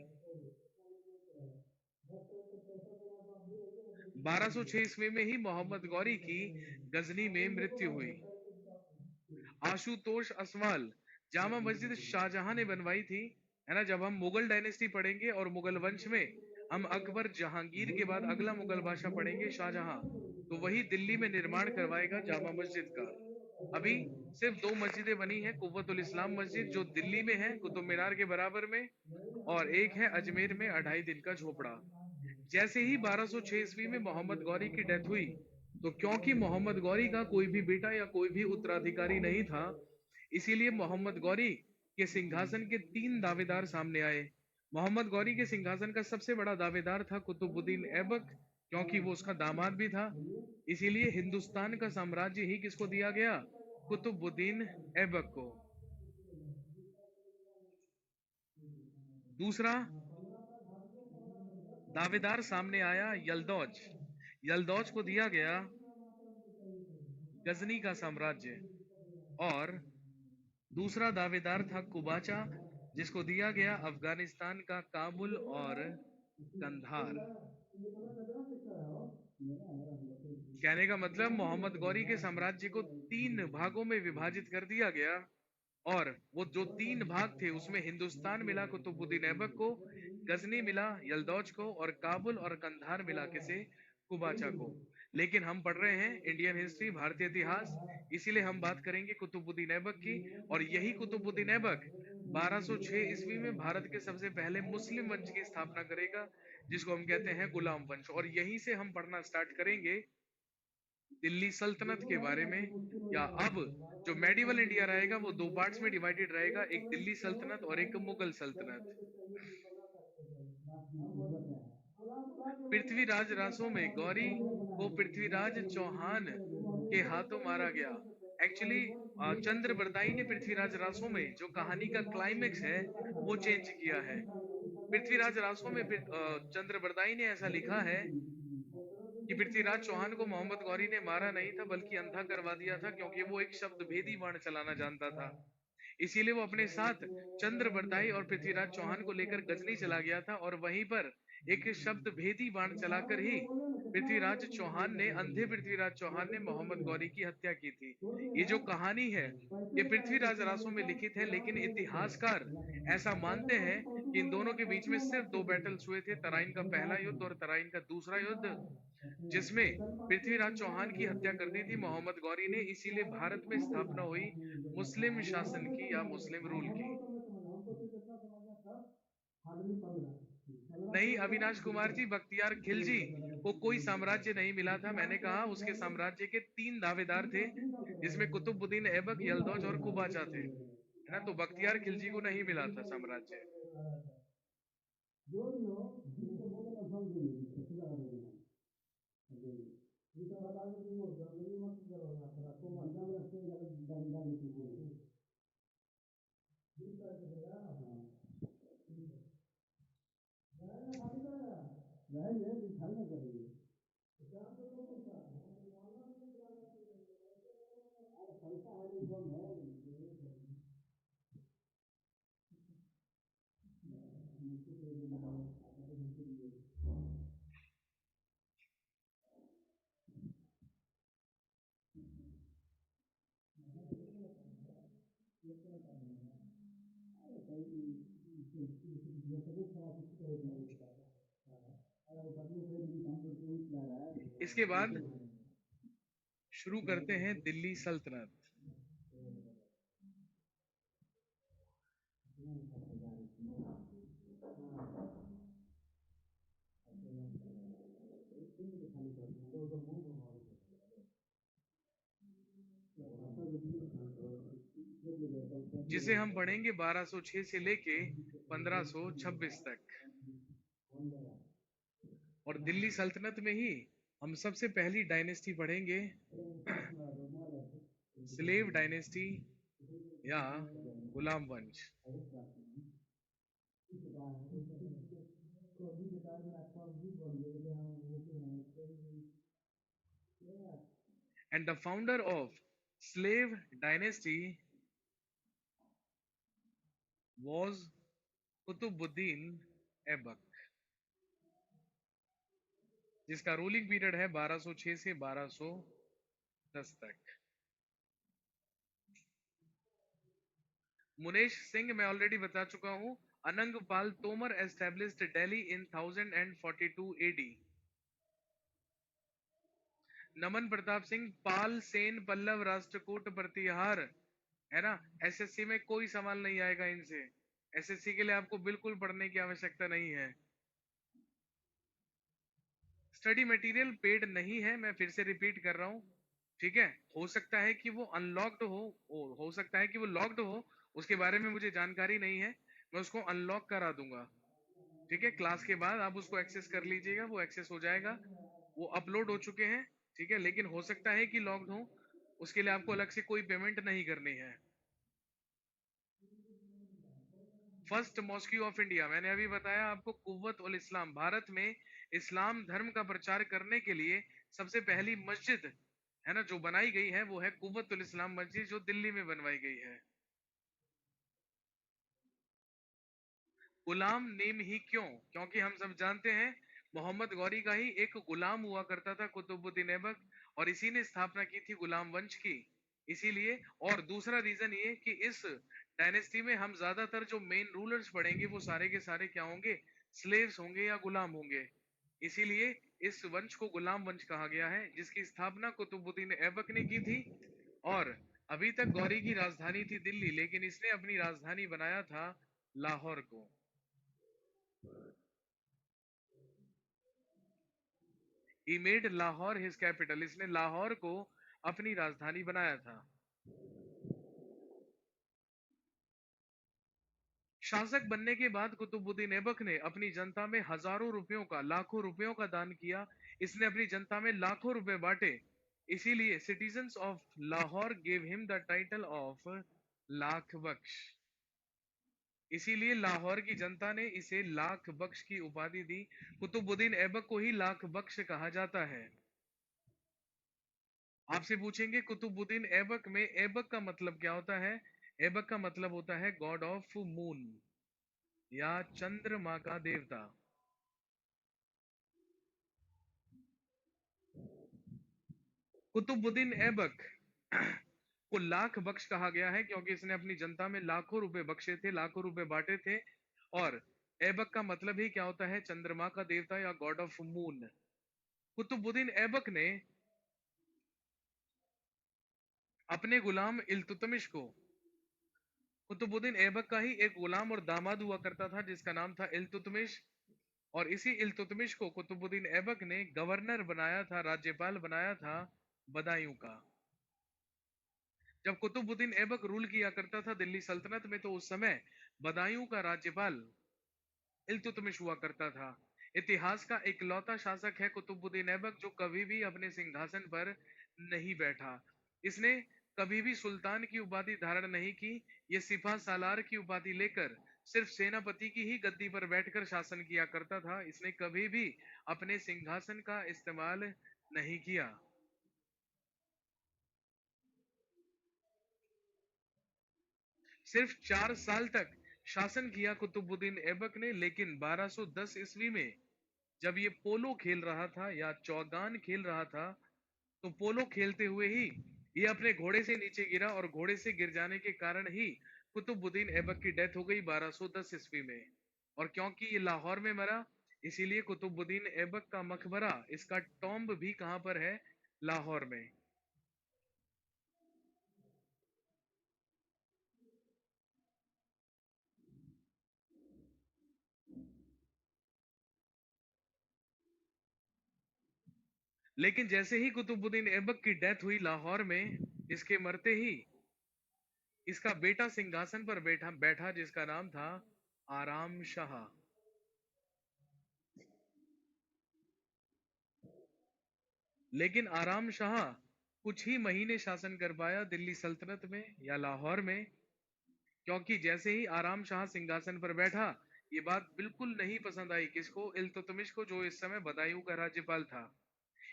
1206 ईस्वी में ही मोहम्मद गौरी की गजनी में मृत्यु हुई। आशुतोष असवाल, जामा मस्जिद शाहजहां ने बनवाई थी, है ना। जब हम मुगल डायनेस्टी पढ़ेंगे और मुगल वंश में हम अकबर जहांगीर के बाद अगला मुगल बादशाह पढ़ेंगे शाहजहां, तो वही दिल्ली में निर्माण करवाएगा जामा मस्जिद का। अभी सिर्फ दो मस्जिदें बनी हैं, कुव्वतुल इस्लाम मस्जिद जो दिल्ली में है कुतुब मीनार के बराबर में, और एक है अजमेर में 2.5 दिन का झोपड़ा। जैसे ही 1206 ईस्वी में मोहम्मद गौरी की डेथ हुई, तो क्योंकि मोहम्मद गौरी का कोई भी बेटा या कोई भी उत्तराधिकारी नहीं था, इसीलिए मोहम्मद गौरी के सिंहासन के 3 दावेदार सामने आए। मोहम्मद गौरी के सिंहासन का सबसे बड़ा दावेदार था कुतुबुद्दीन ऐबक, क्योंकि वो उसका दामाद भी था। इसीलिए हिंदुस्तान का साम्राज्य ही किसको दिया गया? कुतुबुद्दीन ऐबक को। दूसरा दावेदार सामने आया यलदौज। यलदौज को दिया गया गजनी का साम्राज्य, और दूसरा दावेदार था कुबाचा, जिसको दिया गया अफगानिस्तान का काबुल और कंधार। कहने का मतलब मोहम्मद गौरी के साम्राज्य को 3 भागों में विभाजित कर दिया गया, और वो जो 3 भाग थे उसमें हिंदुस्तान मिला कुतुबुद्दीन ऐबक को, गजनी मिला यलदौज को, और काबुल और कंधार मिला किसे? कुबाचा को। लेकिन हम पढ़ रहे हैं इंडियन हिस्ट्री, भारतीय इतिहास, इसीलिए हम बात करेंगे कुतुबुद्दीन ऐबक की। और यही कुतुबुद्दीन ऐबक 1206 ईस्वी में भारत के सबसे पहले मुस्लिम वंश की स्थापना करेगा, जिसको हम कहते हैं गुलाम वंश। और यहीं से हम पढ़ना स्टार्ट करेंगे दिल्ली सल्तनत के बारे में। या अब जो मेडिवल इंडिया रहेगा वो दो पार्ट्स में डिवाइडेड रहेगा, एक दिल्ली सल्तनत और एक मुगल सल्तनत। पृथ्वीराज रासो में गौरी को पृथ्वीराज चौहान के हाथों मारा गया। एक्चुअली चंद्र बरदाई ने पृथ्वीराज रासो में जो कहानी का क्लाइमेक्स है वो चेंज किया है। पृथ्वीराज रासो में चंद्र बरदाई ने ऐसा लिखा है कि पृथ्वीराज चौहान को मोहम्मद गौरी ने मारा नहीं था बल्कि अंधा करवा दिया था, क्योंकि वो एक शब्द भेदी बाण चलाना जानता था। इसीलिए वो अपने साथ चंद्र बरदाई और पृथ्वीराज चौहान को लेकर गजनी चला गया था, और वहीं पर एक शब्द भेदी बाण चलाकर ही पृथ्वीराज चौहान ने, अंधे पृथ्वीराज चौहान ने मोहम्मद गौरी की हत्या की थी। ये जो कहानी है ये पृथ्वीराज रासो में लिखित है, लेकिन इतिहासकार ऐसा मानते हैं कि इन दोनों के बीच में सिर्फ दो बैटल्स हुए थे, तराइन का पहला युद्ध और तराइन का दूसरा युद्ध, जिसमें पृथ्वीराज चौहान की हत्या कर दी थी मोहम्मद गौरी ने। इसीलिए भारत में स्थापना हुई मुस्लिम शासन की या मुस्लिम रूल की। नहीं अविनाश कुमार जी, बख्तियार खिलजी को कोई साम्राज्य नहीं मिला था। मैंने कहा उसके साम्राज्य के तीन दावेदार थे, जिसमें कुतुबुद्दीन ऐबक, यलदौज और कुबाचा थे, है ना। तो बख्तियार खिलजी को नहीं मिला था साम्राज्य। इसके बाद शुरू करते हैं दिल्ली सल्तनत। जिसे हम पढ़ेंगे 1206 से लेके 1526 तक। और दिल्ली सल्तनत में ही हम सबसे पहली डायनेस्टी पढ़ेंगे, स्लेव डायनेस्टी या गुलाम वंश। And the founder of slave dynasty was Qutubuddin Aibak, जिसका रूलिंग पीरियड है 1206 से 1210 तक। मुनेश सिंह मैं ऑलरेडी बता चुका हूं। अनंगपाल तोमर एस्टेब्लिश्ड दिल्ली इन 1042 AD। नमन प्रताप सिंह पाल सेन पल्लव राष्ट्रकूट प्रतिहार, है ना। एसएससी में कोई सवाल नहीं आएगा इनसे, एसएससी के लिए आपको बिल्कुल पढ़ने की आवश्यकता नहीं है। स्टडी मटेरियल पेड नहीं है, मैं फिर से रिपीट कर रहा हूँ, ठीक है। हो सकता है कि वो अनलॉक्ड हो सकता है कि वो लॉक्ड हो, उसके बारे में मुझे जानकारी नहीं है, मैं उसको अनलॉक करा दूंगा, ठीक है। क्लास के बाद आप उसको एक्सेस कर लीजिएगा, वो एक्सेस हो जाएगा, वो अपलोड हो चुके हैं, ठीक है। लेकिन हो सकता है कि लॉक्ड हो, उसके लिए आपको अलग से कोई पेमेंट नहीं करनी है। फर्स्ट मॉस्क्यू ऑफ इंडिया, मैंने अभी बताया आपको, कुव्वत उल इस्लाम, भारत में इस्लाम धर्म का प्रचार करने के लिए सबसे पहली मस्जिद, है ना, जो बनाई गई है वो है कुव्वत उल इस्लाम मस्जिद, जो दिल्ली में बनवाई गई है। गुलाम नेम ही क्यों? क्योंकि हम सब जानते हैं मोहम्मद गौरी का ही एक गुलाम हुआ करता था कुतुबुद्दीन ऐबक, और इसी ने स्थापना की थी गुलाम वंश की, इसीलिए। और दूसरा रीजन ये कि इस डायनेस्टी में हम ज्यादातर जो मेन रूलर्स पढ़ेंगे वो सारे के सारे क्या होंगे, स्लेव्स होंगे या गुलाम होंगे, इसीलिए इस वंश को गुलाम वंश कहा गया है, जिसकी स्थापना कुतुबुद्दीन ऐबक ने की थी। और अभी तक गौरी की राजधानी थी दिल्ली, लेकिन इसने अपनी राजधानी बनाया था लाहौर को। He made Lahore his capital. इसने लाहौर को अपनी राजधानी बनाया था। शासक बनने के बाद कुतुबुद्दीन ऐबक ने अपनी जनता में हजारों रुपयों का, लाखों रुपयों का दान किया। इसने अपनी जनता में लाखों रुपए बांटे। इसीलिए citizens of Lahore gave him the title of Lakh Bakhsh. इसीलिए लाहौर की जनता ने इसे लाख बख्श की उपाधि दी। कुतुबुद्दीन ऐबक को ही लाख बख्श कहा जाता है। आपसे पूछेंगे कुतुबुद्दीन ऐबक में ऐबक का मतलब क्या होता है? ऐबक का मतलब होता है गॉड ऑफ मून या चंद्रमा का देवता। कुतुबुद्दीन ऐबक को लाख बख्श कहा गया है क्योंकि इसने अपनी जनता में लाखों रुपए बख्शे थे, लाखों रुपए बांटे थे। और ऐबक का मतलब ही क्या होता है? चंद्रमा का देवता या god of moon. Qutbuddin Aibak ने अपने गुलाम इल्तुतमिश को, कुतुबुद्दीन ऐबक का ही एक गुलाम और दामाद हुआ करता था जिसका नाम था इल्तुतमिश। और इसी इल्तुतमिश को कुतुबुद्दीन ऐबक ने गवर्नर बनाया था, राज्यपाल बनाया था बदायूं का। जब कुतुबुद्दीन ऐबक रूल किया करता था दिल्ली सल्तनत में, तो उस समय बदायूं का राज्यपाल इल्तुतमिश हुआ करता था। इतिहास का इकलौता शासक है कुतुबुद्दीन ऐबक जो कभी भी अपने सिंहासन पर नहीं बैठा। इसने कभी भी सुल्तान की उपाधि धारण नहीं की। ये सिपा सालार की उपाधि लेकर सिर्फ सेनापति की ही गद्दी पर बैठकर शासन किया करता था। इसने कभी भी अपने सिंहासन का इस्तेमाल नहीं किया। सिर्फ 4 साल तक शासन किया कुतुबुद्दीन ऐबक ने, लेकिन 1210 ईस्वी में जब ये पोलो खेल रहा था या चौगान खेल रहा था, तो पोलो खेलते हुए ही ये अपने घोड़े से नीचे गिरा और घोड़े से गिर जाने के कारण ही कुतुबुद्दीन ऐबक की डेथ हो गई 1210 ईस्वी में। और क्योंकि ये लाहौर में मरा, इसीलिए कुतुबुद्दीन ऐबक का मकबरा, इसका टॉम्ब भी कहां पर है? लाहौर में। लेकिन जैसे ही कुतुबुद्दीन ऐबक की डेथ हुई लाहौर में, इसके मरते ही इसका बेटा सिंहासन पर बैठा बैठा जिसका नाम था आराम शाह। लेकिन आराम शाह कुछ ही महीने शासन कर पाया दिल्ली सल्तनत में या लाहौर में, क्योंकि जैसे ही आराम शाह सिंहासन पर बैठा, ये बात बिल्कुल नहीं पसंद आई किसको? इल्तुतमिश को, जो इस समय बदायूं का राज्यपाल था।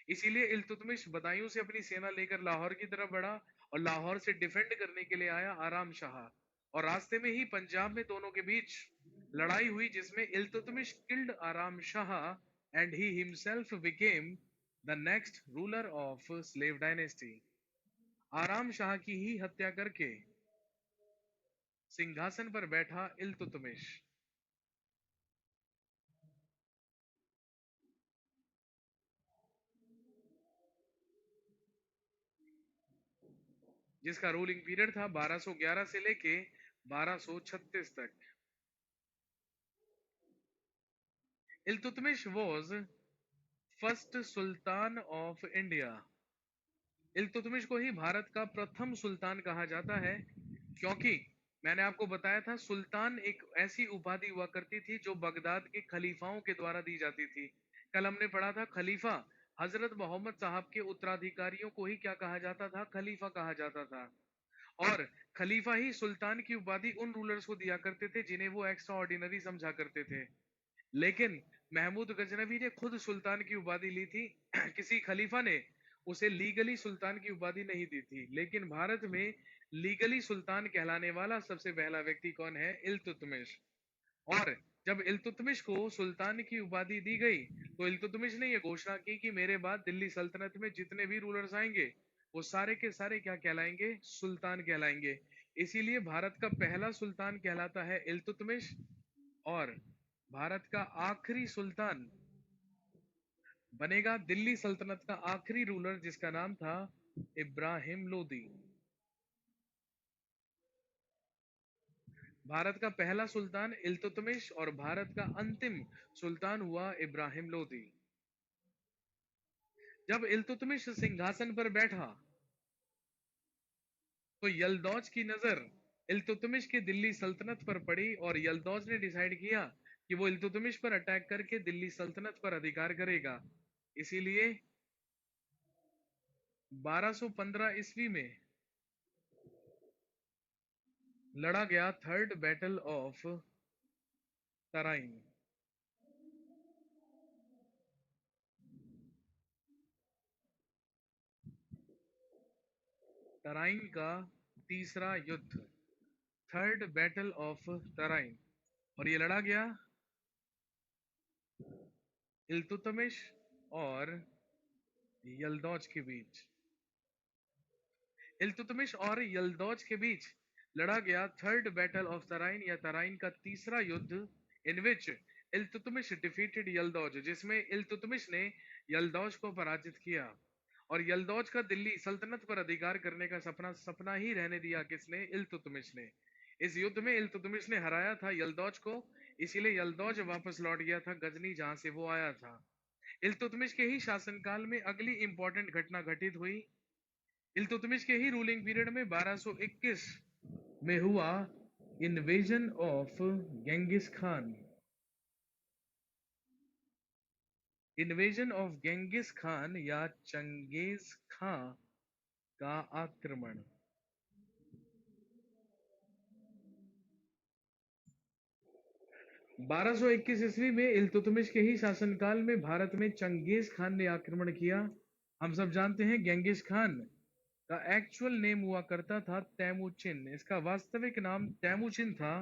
इसीलिए इल्तुतमिश बदायूं से अपनी सेना लेकर लाहौर की तरफ बढ़ा और लाहौर से डिफेंड करने के लिए आया आराम शाह। और रास्ते में ही पंजाब में दोनों के बीच लड़ाई हुई जिसमें इल्तुतमिश किल्ड आराम Shah and he himself became the next ruler of slave dynasty. आराम शाह की ही हत्या करके सिंहासन पर बैठा इल्तुतमिश। जिसका रूलिंग पीरियड था 1211 से लेके 1236 तक। Iltutmish was first sultan of India. Iltutmish को ही भारत का प्रथम सुल्तान कहा जाता है, क्योंकि मैंने आपको बताया था सुल्तान एक ऐसी उपाधि हुआ करती थी जो बगदाद के खलीफाओं के द्वारा दी जाती थी। कल हमने पढ़ा था खलीफा, हजरत मोहम्मद साहब के उत्तराधिकारियों को ही क्या कहा जाता था? खलीफा कहा जाता था। और खलीफा ही सुल्तान की उपाधि उन रूलर्स को दिया करते थे जिन्हें वो एक्स्ट्रा ऑर्डिनरी समझा करते थे। लेकिन महमूद गजनवी ने खुद सुल्तान की उपाधि ली थी। किसी खलीफा ने उसे लीगली सुल्तान की उपाधि नहीं दी थी। लेकिन भारत में लीगली सुल्तान कहलाने वाला सबसे पहला व्यक्ति कौन है? इल्तुतमिश। और जब इल्तुतमिश को सुल्तान की उपाधि दी गई, तो इल्तुतमिश ने यह घोषणा की कि मेरे बाद दिल्ली सल्तनत में जितने भी रूलर्स आएंगे, वो सारे के सारे क्या कहलाएंगे? सुल्तान कहलाएंगे। इसीलिए भारत का पहला सुल्तान कहलाता है इल्तुतमिश, और भारत का आखिरी सुल्तान बनेगा दिल्ली सल्तनत का आखिरी रूलर जिसका नाम था इब्राहिम लोदी। भारत का पहला सुल्तान इल्तुतमिश और भारत का अंतिम सुल्तान हुआ इब्राहिम लोदी। जब इल्तुतमिश सिंहासन पर बैठा तो यल्दौज की नजर इल्तुतमिश की दिल्ली सल्तनत पर पड़ी और यल्दौज ने डिसाइड किया कि वो इल्तुतमिश पर अटैक करके दिल्ली सल्तनत पर अधिकार करेगा। इसीलिए 1215 ईस्वी में लड़ा गया third battle of Tarain. Tarain का तीसरा युद्ध, थर्ड बैटल ऑफ तराइन, और ये लड़ा गया इल्तुतमिश और यल्दौज के बीच। इल्तुतमिश और यल्दौज के बीच लड़ा गया थर्ड बैटल ऑफ तराइन या तराइन का तीसरा युद्ध, इन विच इल्तुतमिश डिफीटेड यल्दौज, जिसमें इल्तुतमिश ने यल्दौज को पराजित किया। और यल्दौज का दिल्ली सल्तनत पर अधिकार करने का सपना सपना ही रहने दिया किसने? इल्तुतमिश ने। इस युद्ध में इल्तुतमिश ने हराया था यल्दौज को, इसीलिए यल्दौज वापस लौट गया था गजनी जहां से वो आया था। इल्तुतमिश के ही शासनकाल में अगली इंपॉर्टेंट घटना घटित हुई। इल्तुतमिश के ही रूलिंग पीरियड में 1221 में हुआ invasion of Genghis Khan. Invasion of Genghis Khan या चंगेज खां का आक्रमण। 1221 ईस्वी में इल्तुतमिश के ही शासनकाल में भारत में चंगेज खान ने आक्रमण किया। हम सब जानते हैं गेंगिस खान का एक्चुअल नेम हुआ करता था तैमूचिन। इसका वास्तविक नाम तैमूचिन था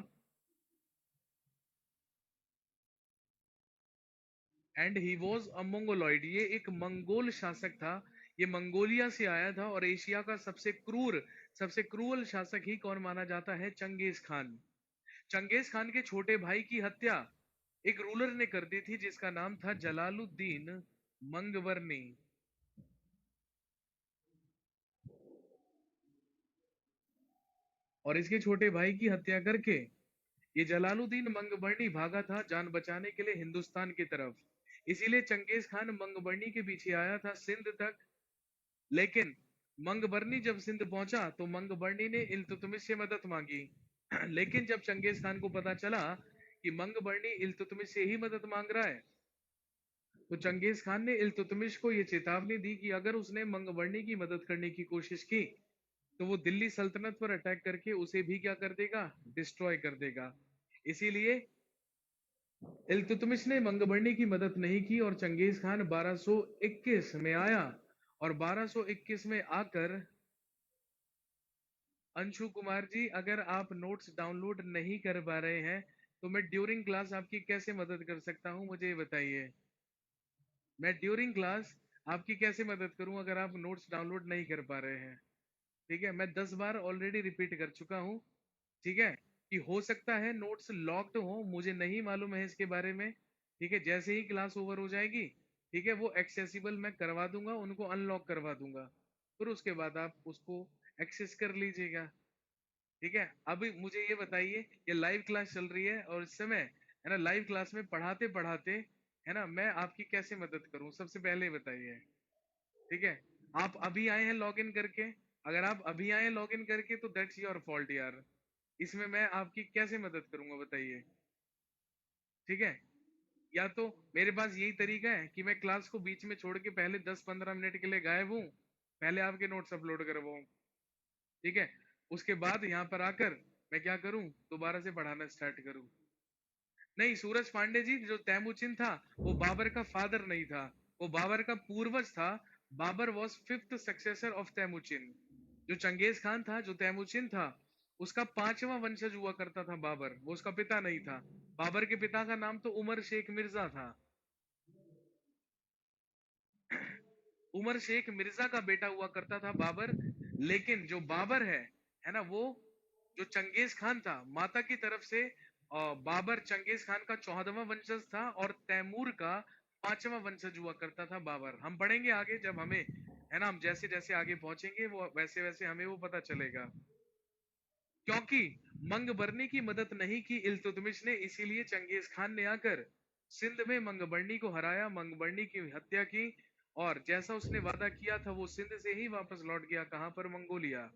and he was a Mongoloid. ये एक मंगोल शासक था। ये मंगोलिया से आया था और एशिया का सबसे क्रूर शासक ही कौन माना जाता है? Genghis Khan. चंगेज खान के छोटे भाई की हत्या एक रूलर ने कर दी थी जिसका नाम था जलालुद्दीन मंगवर्नी। और इसके छोटे भाई की हत्या करके ये जलालुद्दीन मंगवर्नी भागा था जान बचाने के लिए हिंदुस्तान की तरफ। इसीलिए चंगेज खान मंगवर्नी के पीछे आया था सिंध तक। लेकिन मंगवर्नी जब सिंध पहुंचा तो मंगवर्नी ने इल्तुतमिश से मदद मांगी। लेकिन जब चंगेज खान को पता चला कि मंगवर्नी इल्तुतमिश से ही मदद मांग रहा है, तो चंगेज खान ने इल्तुतमिश को यह चेतावनी दी कि अगर उसने मंगवर्नी की मदद करने की कोशिश की तो वो दिल्ली सल्तनत पर अटैक करके उसे भी क्या कर देगा? डिस्ट्रॉय कर देगा। इसीलिए इल्तुतमिश ने मंगवर्नी की मदद नहीं की और चंगेज खान 1221 में आया। और 1221 में आकर, अंशु कुमार जी अगर आप नोट्स डाउनलोड नहीं कर पा रहे हैं तो मैं ड्यूरिंग क्लास आपकी कैसे मदद कर सकता हूं, मुझे ये बताइए। मैं ड्यूरिंग क्लास आपकी कैसे मदद करूं अगर आप नोट्स डाउनलोड नहीं कर पा रहे हैं? ठीक है, मैं 10 बार ऑलरेडी रिपीट कर चुका हूं। ठीक है, कि हो सकता है नोट्स लॉक्ड हो, मुझे नहीं मालूम है इसके बारे में। ठीक है, जैसे ही क्लास ओवर हो जाएगी, ठीक है, वो एक्सेसिबल मैं करवा दूंगा, उनको अनलॉक करवा दूंगा, फिर उसके बाद आप उसको एक्सेस कर लीजिएगा। ठीक है, अभी मुझे ये बताइए, ये लाइव क्लास चल रही है और इस समय है ना लाइव क्लास में पढ़ाते पढ़ाते है ना मैं आपकी कैसे मदद करूं, सबसे पहले बताइए। ठीक है, आप अभी आए हैं लॉगिन करके, अगर आप अभी आए हैं लॉगिन करके तो दैट्स योर फॉल्ट यार। इसमें मैं आपकी कैसे मदद करूंगा बताइए। ठीक है, या तो मेरे पास यही तरीका है कि मैं क्लास को बीच में छोड़ के पहले 10-15 मिनट के लिए गायब हूं, पहले आपके नोट्स अपलोड करवाऊं। ठीक है, उसके बाद यहाँ पर आकर मैं क्या करूं, दोबारा से पढ़ाना स्टार्ट करूं। नहीं, सूरज पांडे जी जो तैमूचिन था वो बाबर का फादर नहीं था, वो बाबर का पूर्वज था। Babur was fifth successor of Temujin. जो चंगेज खान था, जो तैमूचिन था, उसका पांचवा वंशज हुआ करता था बाबर, वो उसका पिता नहीं था। बाबर के पिता का नाम तो उमर शेख मिर्जा था। उमर शेख मिर्जा का बेटा हुआ करता था बाबर। लेकिन जो बाबर है ना, वो जो चंगेज खान था माता की तरफ से, बाबर चंगेज खान का 14वां वंशज था और तैमूर का 5वां वंशज हुआ करता था बाबर। हम पढ़ेंगे आगे जब हमें, है ना, हम जैसे जैसे आगे पहुंचेंगे वो वैसे वैसे हमें वो पता चलेगा। क्योंकि मंगबरनी की मदद नहीं की इल्तुतमिश ने, इसीलिए चंगेज खान ने आकर सिंध में मंगबरनी को हराया, मंगबरनी की हत्या की, और जैसा उसने वादा किया था वो सिंध से ही वापस लौट गया, कहां पर, मंगोलिया।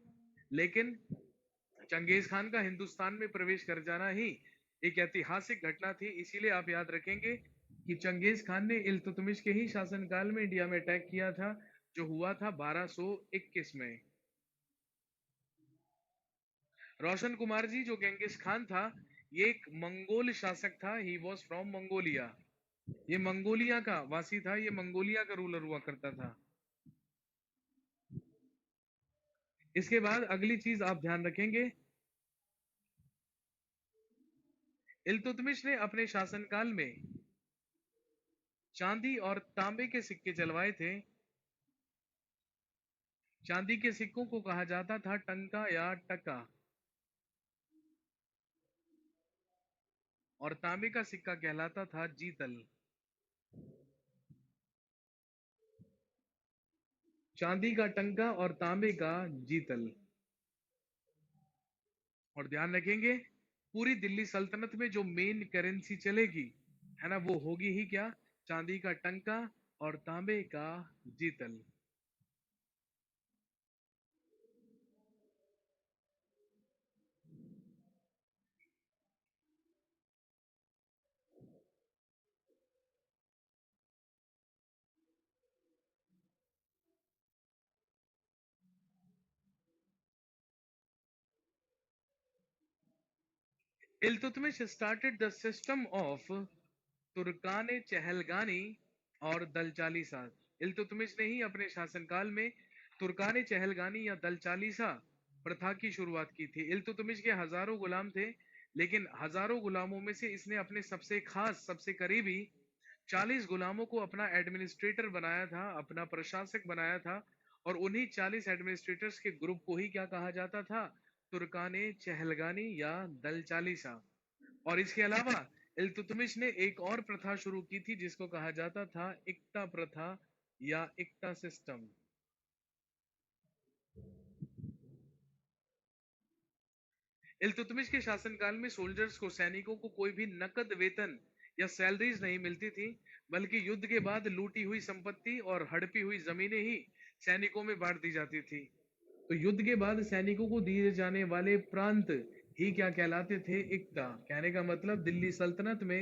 लेकिन चंगेज खान का हिंदुस्तान में प्रवेश कर जाना ही एक ऐतिहासिक घटना थी। इसीलिए आप याद रखेंगे कि चंगेज खान ने इल्तुतमिश के ही शासनकाल में इंडिया में अटैक किया था, जो हुआ था 1221 में। रोशन कुमार जी, जो गेंगिस खान था, ये एक मंगोल शासक था। He was from Mongolia. ये मंगोलिया का वासी था, ये मंगोलिया का रूलर हुआ करता था। इसके बाद अगली चीज आप ध्यान रखेंगे, इल्तुतमिश ने अपने शासनकाल में चांदी और तांबे के सिक्के चलवाए थे। चांदी के सिक्कों को कहा जाता था टंका या टका, और तांबे का सिक्का कहलाता था जीतल। चांदी का टंका और तांबे का जीतल। और ध्यान रखेंगे, पूरी दिल्ली सल्तनत में जो मेन करेंसी चलेगी, है ना, वो होगी ही क्या, चांदी का टंका और तांबे का jital. Iltutmish started the system of Turkane Chahalgani और दल चालीसा। इल्तुतमिश ने ही अपने शासनकाल में तुर्काने चहलगानी या दल चालीसा प्रथा की शुरुआत की थी। इल्तुतमिश के हजारों गुलाम थे, लेकिन हजारों गुलामों में से इसने अपने सबसे खास, सबसे करीबी 40 गुलामों को अपना एडमिनिस्ट्रेटर बनाया था, अपना प्रशासक बनाया था। और उन्हीं 40 एडमिनिस्ट्रेटर्स के ग्रुप को ही क्या कहा जाता था, तुर्काने चहलगानी या दल चालीसा। और इसके अलावा इल्तुतमिश ने एक और प्रथा शुरू की थी जिसको कहा जाता था इक्ता प्रथा या इक्ता सिस्टम। इल्तुतमिश के शासनकाल में सोल्जर्स को, सैनिकों को कोई भी नकद वेतन या सैलरीज नहीं मिलती थी, बल्कि युद्ध के बाद लूटी हुई संपत्ति और हड़पी हुई जमीनें ही सैनिकों में बांट दी जाती थी। तो युद्ध के बाद सैनिकों को दिए जाने वाले प्रांत ही क्या कहलाते थे, इक्ता। कहने का मतलब दिल्ली सल्तनत में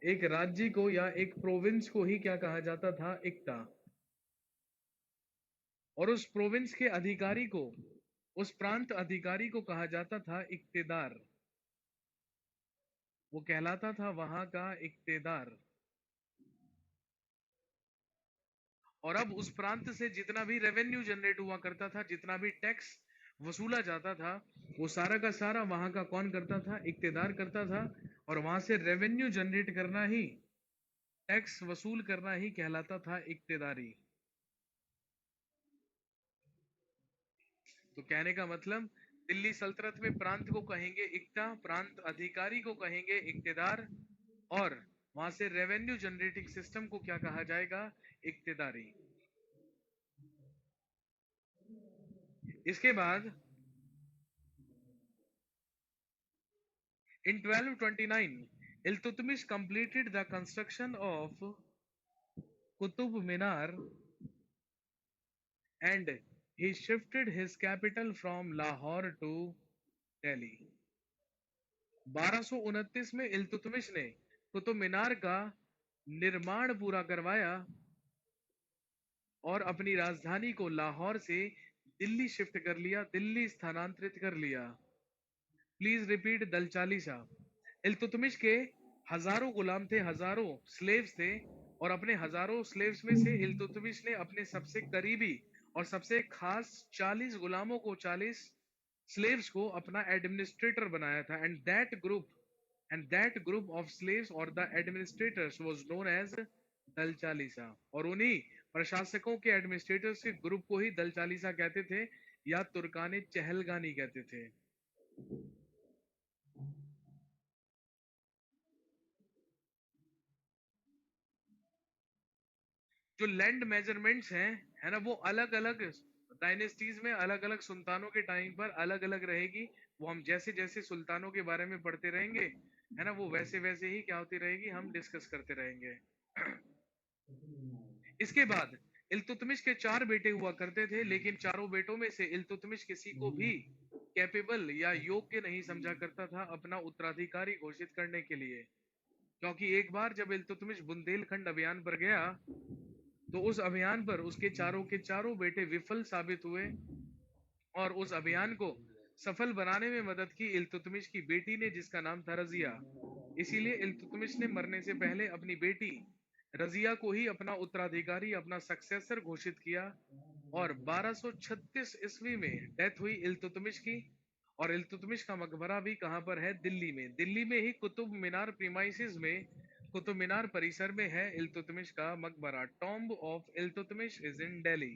एक राज्य को या एक प्रोविंस को ही क्या कहा जाता था, इक्ता। और उस प्रोविंस के अधिकारी को, उस प्रांत अधिकारी को कहा जाता था इक्तेदार। वो कहलाता था वहां का इक्तेदार। और अब उस प्रांत से जितना भी रेवेन्यू जनरेट हुआ करता था, जितना भी टैक्स वसूला जाता था, वो सारा का सारा वहां का कौन करता था, इक्तेदार करता था। और वहां से रेवेन्यू जनरेट करना ही, टैक्स वसूल करना ही कहलाता था इक्तेदारी। तो कहने का मतलब, दिल्ली सल्तनत में प्रांत को कहेंगे इक्ता, प्रांत अधिकारी को कहेंगे इक्तेदार, और वहां से रेवेन्यू जनरेटिंग सिस्टम को क्या कहा जाएगा, इक्तेदारी। इसके बाद in 1229 Iltutmish completed the construction of Qutub Minar and he shifted his capital from Lahore to Delhi. 1229 में इल्तुतमिश ने कुतुब मीनार का निर्माण पूरा करवाया और अपनी राजधानी को लाहौर से दिल्ली शिफ्ट कर लिया, दिल्ली स्थानांतरित कर लिया। प्लीज रिपीट, दल चालीसा। इल्तुतमिश के हजारों गुलाम थे, हजारों स्लेव्स थे, और अपने हजारों स्लेव्स में से इल्तुतमिश ने अपने सबसे करीबी और सबसे खास 40 गुलामों को, 40 स्लेव्स को अपना एडमिनिस्ट्रेटर बनाया था। And that group of slaves और the administrators was known as Dal Chalisa. और उन्हीं प्रशासकों के, एडमिनिस्ट्रेटर्स के ग्रुप को ही दल चालीसा कहते थे या तुर्काने चहलगानी कहते थे। जो लैंड मेजरमेंट्स हैं, है ना, वो अलग अलग डायनेस्टीज में अलग अलग सुल्तानों के टाइम पर अलग अलग रहेगी। वो हम जैसे जैसे सुल्तानों के बारे में पढ़ते रहेंगे, है ना, वो वैसे वैसे ही क्या होती रहेगी, हम डिस्कस करते रहेंगे। इसके बाद इल्तुतमिश के 4 बेटे हुआ करते थे, लेकिन चारों बेटों में से इल्तुतमिश किसी को भी कैपेबल या योग्य नहीं समझा करता था अपना उत्तराधिकारी घोषित करने के लिए। क्योंकि एक बार जब इल्तुतमिश बुंदेलखंड अभियान पर गया, तो उस अभियान पर उसके चारों के चारों बेटे विफल साबित हुए, और उस अभियान को सफल बनाने में मदद की इल्तुतमिश की बेटी ने, जिसका नाम था रजिया। इसीलिए इल्तुतमिश ने मरने से पहले अपनी बेटी रजिया को ही अपना उत्तराधिकारी, अपना सक्सेसर घोषित किया। और 1236 ईस्वी में डेथ हुई इल्तुतमिश की। और इल्तुतमिश का मकबरा भी कहां पर है? दिल्ली में। दिल्ली में ही कुतुब मीनार प्रीमाइसिस में, कुतुब मीनार परिसर में है इल्तुतमिश का मकबरा। Tomb of Iltutmish is in Delhi.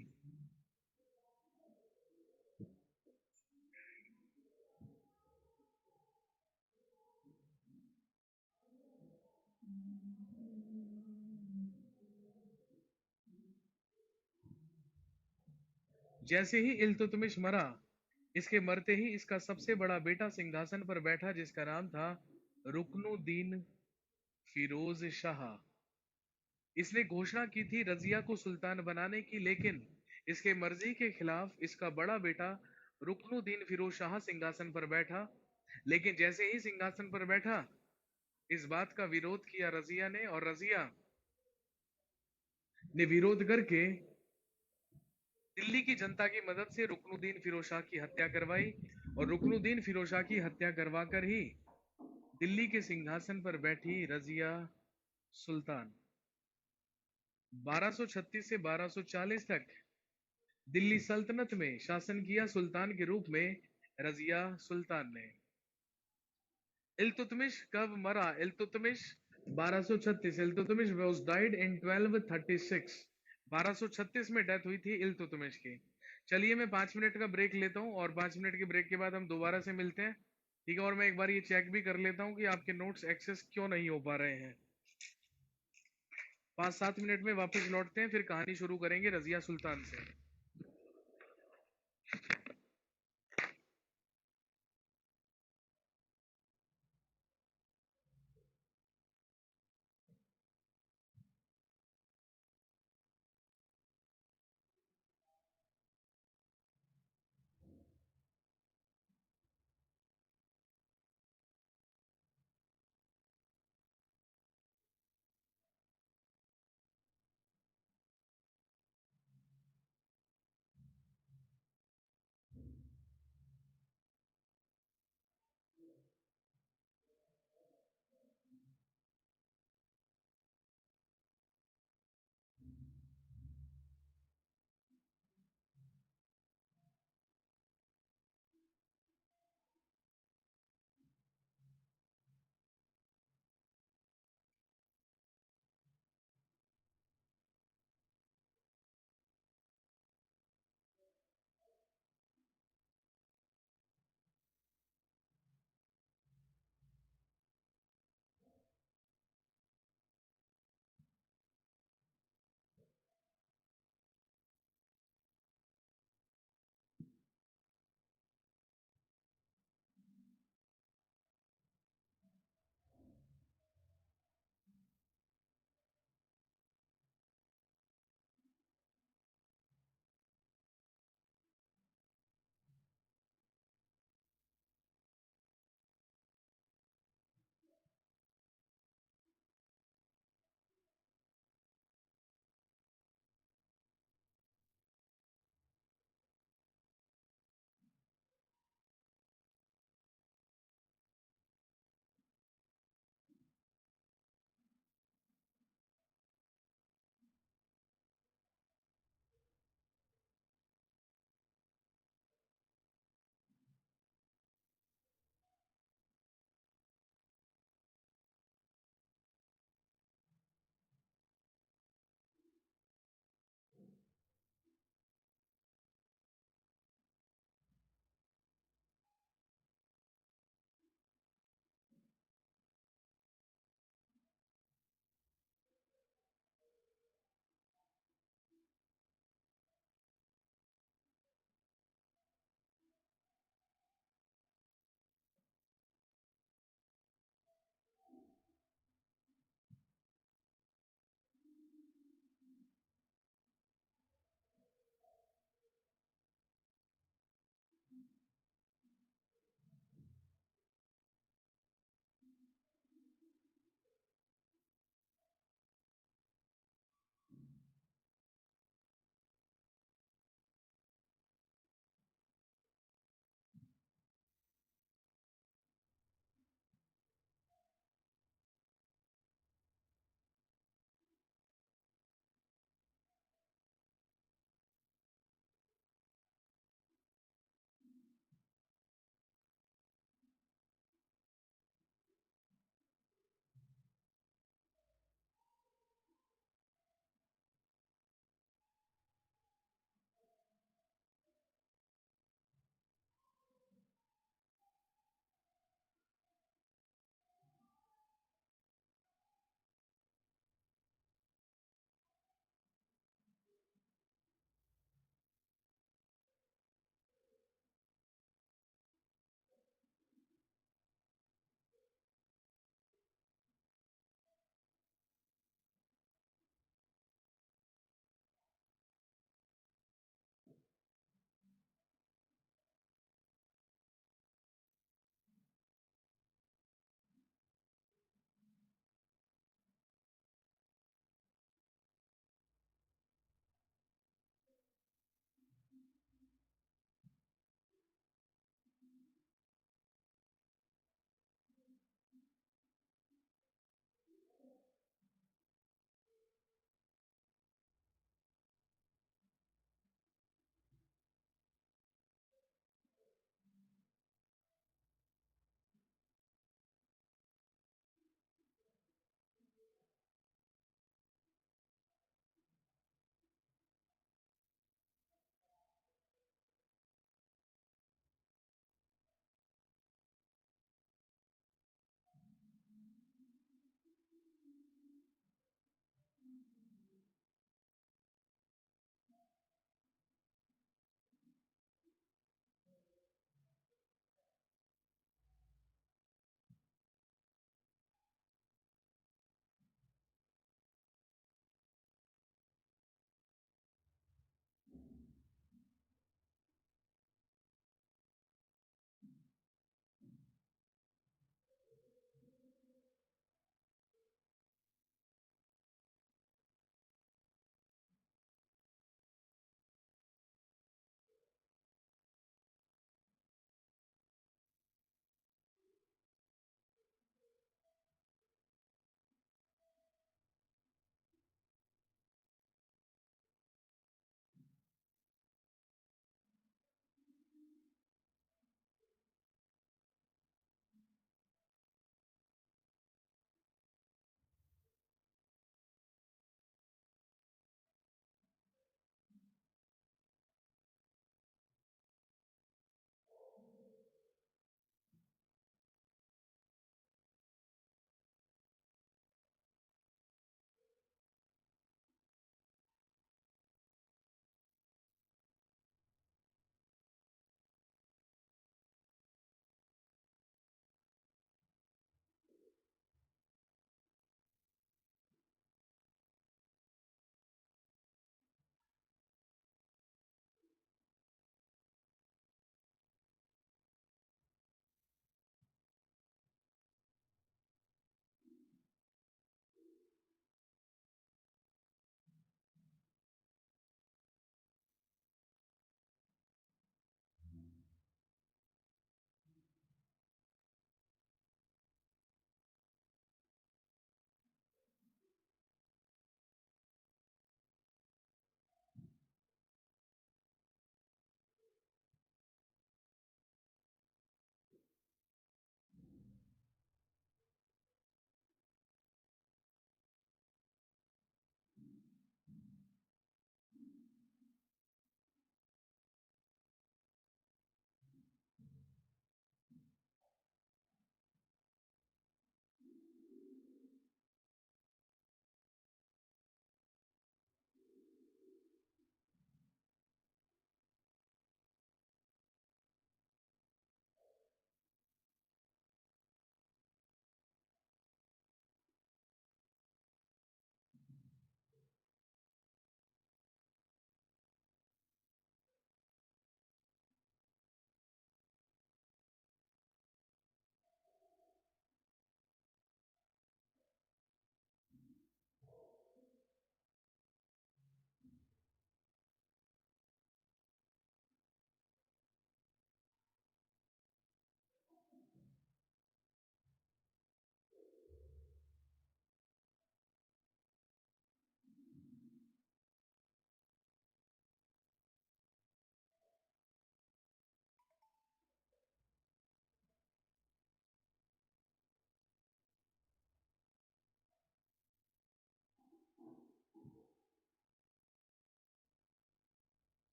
जैसे ही इल्तुतमिश मरा, इसके मरते ही इसका सबसे बड़ा बेटा सिंहासन पर बैठा, जिसका नाम था रुकनुद्दीन फिरोज शाह। इसने घोषणा की थी रजिया को सुल्तान बनाने की, लेकिन इसके मर्जी के खिलाफ इसका बड़ा बेटा रुकनुद्दीन फिरोज शाह सिंहासन पर बैठा। लेकिन जैसे ही सिंहासन पर बैठा, इस बात का विरोध किया रजिया ने, और रजिया ने विरोध करके दिल्ली की जनता की मदद से रुकनुद्दीन फिरोज शाह की हत्या करवाई। और रुकनुद्दीन फिरोज शाह की हत्या करवाकर ही दिल्ली के सिंहासन पर बैठी रजिया सुल्तान। 1236 से 1240 तक दिल्ली सल्तनत में शासन किया सुल्तान के रूप में रजिया सुल्तान ने। इल्तुतमिश कब मरा? Iltutmish 1236। Iltutmish was died in 1236। 1236 में डेथ हुई थी इल्तुतमिश की। चलिए मैं 5 मिनट का ब्रेक लेता हूँ, और 5 मिनट के ब्रेक के बाद हम दोबारा से मिलते हैं, ठीक है। और मैं एक बार ये चेक भी कर लेता हूँ कि आपके नोट्स एक्सेस क्यों नहीं हो पा रहे हैं। 5-7 मिनट में वापस लौटते हैं, फिर कहानी शुरू करेंगे रजिया सुल्तान से।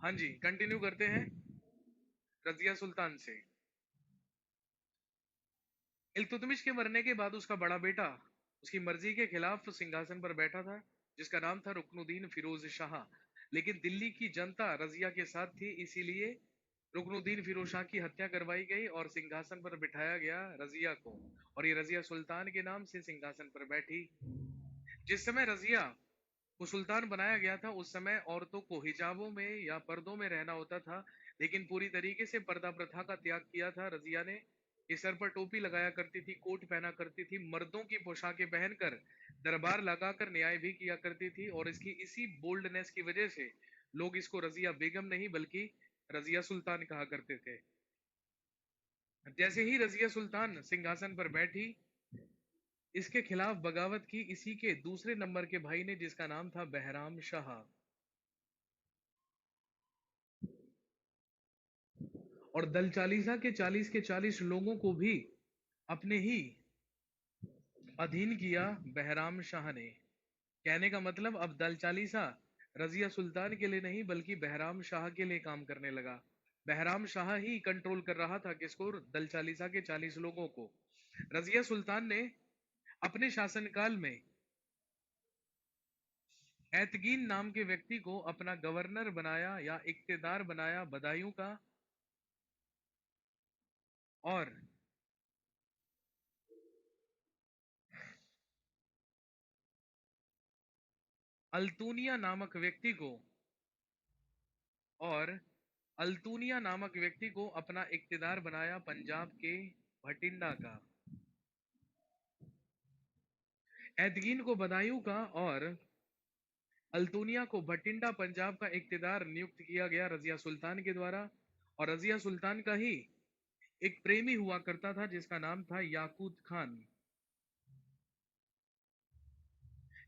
हाँ जी, कंटिन्यू करते हैं रजिया सुल्तान से। इल्तुतमिश के मरने के बाद उसका बड़ा बेटा उसकी मर्जी के खिलाफ सिंहासन पर बैठा था, जिसका नाम था रुकनुद्दीन फिरोज शाह। लेकिन दिल्ली की जनता रजिया के साथ थी, इसीलिए रुकनुद्दीन फिरोज शाह की हत्या करवाई गई और सिंहासन पर बिठाया गया रजिया को। और ये रजिया सुल्तान के नाम से सिंहासन पर बैठी। जिस समय रजिया को सुल्तान बनाया गया था, उस समय औरतों को हिजाबों में या पर्दों में रहना होता था, लेकिन पूरी तरीके से पर्दा प्रथा का त्याग किया था रजिया ने। ये सर पर टोपी लगाया करती थी, कोट पहना करती थी, मर्दों की पोशाकें पहनकर दरबार लगाकर न्याय भी किया करती थी। और इसकी इसी बोल्डनेस की वजह से लोग इसको रजिया बेगम नहीं बल्कि रजिया सुल्तान कहा करते थे। जैसे ही रजिया सुल्तान सिंहासन पर बैठी, इसके खिलाफ बगावत की इसी के दूसरे नंबर के भाई ने, जिसका नाम था बहराम शाह। और दल चालीसा के 40 लोगों को भी अपने ही अधीन किया बहराम शाह ने। कहने का मतलब अब दल चालीसा रजिया सुल्तान के लिए नहीं बल्कि बहराम शाह के लिए काम करने लगा। बहराम शाह ही कंट्रोल कर रहा था किसको? दल चालीसा के 40 लोगों को। रजिया सुल्तान ने अपने शासनकाल में ऐतकीन नाम के व्यक्ति को अपना गवर्नर बनाया या इक्तेदार बनाया बदायूं का। और अल्तूनिया नामक व्यक्ति को और अल्तूनिया नामक व्यक्ति को अपना इक्तेदार बनाया पंजाब के भटिंडा का। एदगीन को बदायूं का और अल्तूनिया को भटिंडा पंजाब का इक्तेदार नियुक्त किया गया रजिया सुल्तान के द्वारा। और रजिया सुल्तान का ही एक प्रेमी हुआ करता था, जिसका नाम था याकूत खान।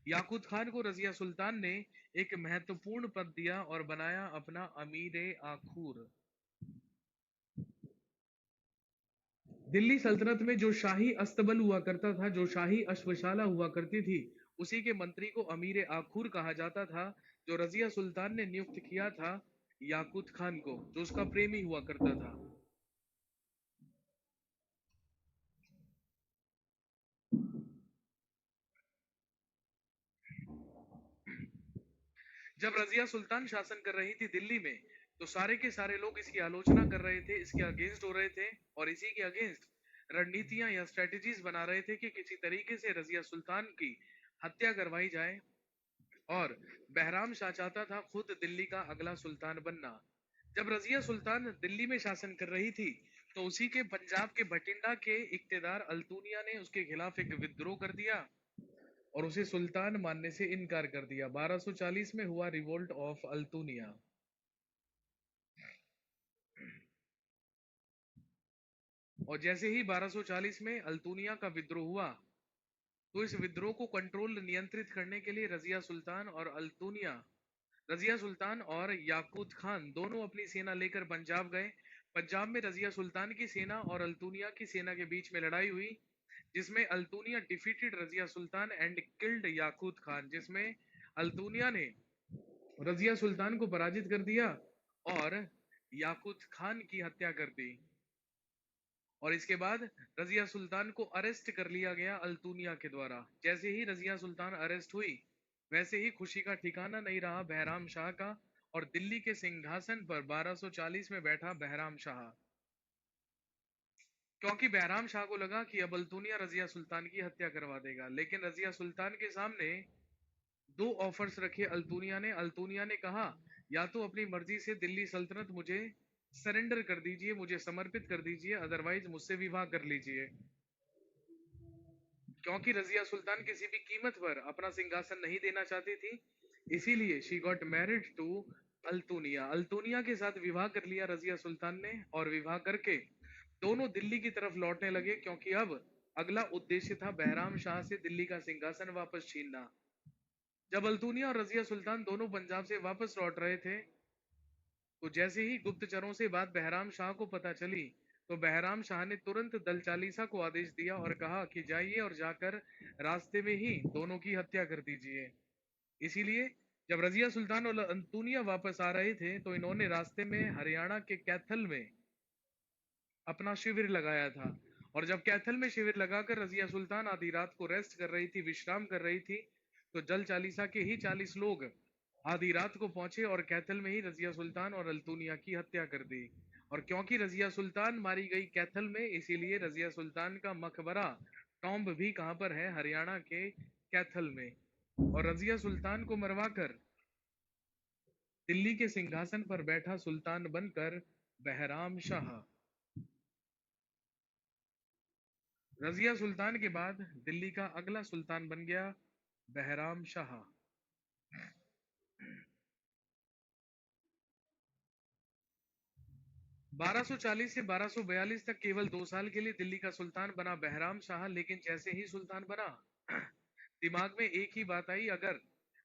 याकूत खान को रजिया सुल्तान ने एक महत्वपूर्ण पद दिया और बनाया अपना अमीर आखूर। दिल्ली सल्तनत में जो शाही अस्तबल हुआ करता था, जो शाही अश्वशाला हुआ करती थी, उसी के मंत्री को अमीर आखूर कहा जाता था, जो रजिया सुल्तान ने नियुक्त किया था याकूत खान को, जो उसका प्रेमी हुआ करता था। जब रजिया सुल्तान शासन कर रही थी दिल्ली में, तो सारे के सारे लोग इसकी आलोचना कर रहे थे, इसके अगेंस्ट हो रहे थे और इसी के अगेंस्ट रणनीतियां या स्ट्रेटजीज बना रहे थे कि किसी तरीके से रजिया सुल्तान की हत्या करवाई जाए। और बहराम शाह चाहता था खुद दिल्ली का अगला सुल्तान बनना। जब रजिया सुल्तान दिल्ली में शासन कर रही थी, तो उसी के पंजाब के भटिंडा के इक्तेदार अल्तूनिया ने उसके खिलाफ एक विद्रोह कर दिया और उसे सुल्तान मानने से इनकार कर दिया। 1240 में हुआ रिवोल्ट ऑफ अल्तूनिया। और जैसे ही 1240 में अल्तूनिया का विद्रोह हुआ, तो इस विद्रोह को कंट्रोल नियंत्रित करने के लिए रजिया सुल्तान और याकूत खान दोनों अपनी सेना लेकर पंजाब गए। पंजाब में रजिया सुल्तान की सेना और अल्तूनिया की सेना के बीच में लड़ाई हुई, जिसमें Altunia defeated Razia Sultan and killed Yakut Khan, जिसमें अल्तूनिया ने रजिया सुल्तान को पराजित कर दिया और याकूत खान की हत्या कर दी। और इसके बाद रजिया सुल्तान को अरेस्ट कर लिया गया अल्तूनिया के द्वारा। जैसे ही रजिया सुल्तान अरेस्ट हुई, वैसे ही खुशी का ठिकाना नहीं रहा बहराम शाह का, और दिल्ली के सिंहासन पर 1240 में बैठा बहराम शाह। क्योंकि बहराम शाह को लगा कि अब अल्तूनिया रजिया सुल्तान की हत्या करवा देगा, लेकिन रजिया सुल्तान के सामने दो ऑफर्स रखे अल्तूनिया ने कहा, या तो अपनी मर्जी से दिल्ली सल्तनत मुझे सरेंडर कर दीजिए, मुझे समर्पित कर दीजिए, अदरवाइज मुझसे विवाह कर लीजिए। क्योंकि रजिया सुल्तान किसी भी कीमत पर अपना सिंहासन नहीं देना चाहती थी, इसीलिए she got married to Altunia. Altunia के साथ विवाह कर लिया रजिया सुल्तान ने, और विवाह करके दोनों दिल्ली की तरफ लौटने लगे, क्योंकि अब अगला उद्देश्य था बहराम शाह से दिल्ली का सिंहासन वापस छीनना। जब अल्तूनिया और रजिया सुल्तान दोनों पंजाब से वापस लौट रहे थे, तो जैसे ही गुप्तचरों से बात बहराम शाह को पता चली, तो बहराम शाह ने तुरंत दल चालीसा को आदेश दिया और कहा कि जाइए और जाकर रास्ते में ही दोनों की हत्या कर दीजिए। इसीलिए जब रजिया सुल्तान और अंतुनिया वापस आ रहे थे तो इन्होंने रास्ते में हरियाणा के कैथल में अपना शिविर लगाया था। और जब कैथल में शिविर लगाकर रजिया सुल्तान आधी रात को रेस्ट कर रही थी, विश्राम कर रही थी, तो जल चालीसा के ही 40 लोग आधी रात को पहुंचे और कैथल में ही रजिया सुल्तान और अल्तुनिया की हत्या कर दी। और क्योंकि रजिया सुल्तान मारी गई कैथल में, इसीलिए रजिया सुल्तान का मकबरा टॉम्ब भी कहां पर है? हरियाणा के कैथल में। और रजिया सुल्तान को मरवाकर दिल्ली के सिंहासन पर बैठा सुल्तान बनकर बहराम शाह। रजिया सुल्तान के बाद दिल्ली का अगला सुल्तान बन गया बहराम शाह। 1240 से 1242 तक केवल 2 साल के लिए दिल्ली का सुल्तान बना बहराम शाह। लेकिन जैसे ही सुल्तान बना, दिमाग में एक ही बात आई, अगर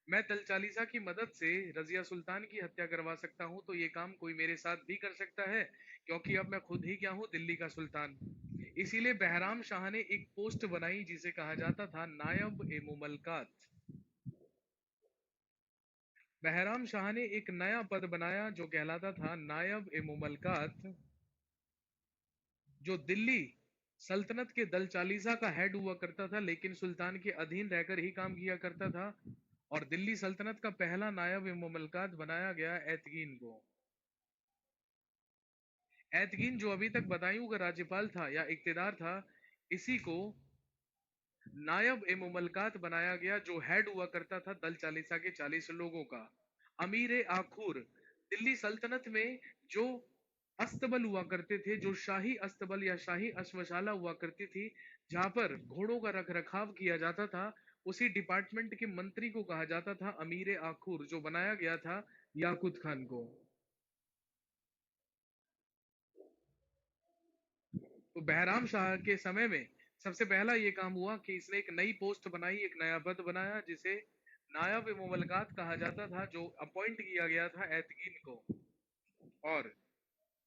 मैं तल चालीसा की मदद से रजिया सुल्तान की हत्या करवा सकता हूं तो ये काम कोई मेरे साथ भी कर सकता है, क्योंकि अब मैं खुद ही क्या हूं? दिल्ली का सुल्तान। इसीलिए बहराम शाह ने एक पोस्ट बनाई जिसे कहा जाता था नायब ए मुमलकात। बहराम शाह ने एक नया पद बनाया जो कहलाता था नायब ए मुमलकात, जो दिल्ली सल्तनत के दल चालीसा का हेड हुआ करता था, लेकिन सुल्तान के अधीन रहकर ही काम किया करता था। और दिल्ली सल्तनत का पहला नायब ए मुमलकात बनाया गया एतगीन को। एतगीन जो अभी तक बदायूं का राज्यपाल था या इक्तेदार था, इसी को नायब ए मुमलकात बनाया गया, जो हेड हुआ करता था दल चालीसा के 40 लोगों का। अमीर ए आखुर, दिल्ली सल्तनत में जो अस्तबल हुआ करते थे, जो शाही अस्तबल या शाही अश्वशाला हुआ करती थी, जहां पर घोड़ों का रख रखाव किया जाता था, उसी डिपार्टमेंट के मंत्री को कहा जाता था अमीर ए आखुर, जो बनाया गया था याकुत खान को। तो बहराम शाह के समय में सबसे पहला ये काम हुआ कि इसने एक नई पोस्ट बनाई, एक नया पद बनाया, जिसे नायब मुमलकात कहा जाता था, जो अपॉइंट किया गया था एतकीन को। और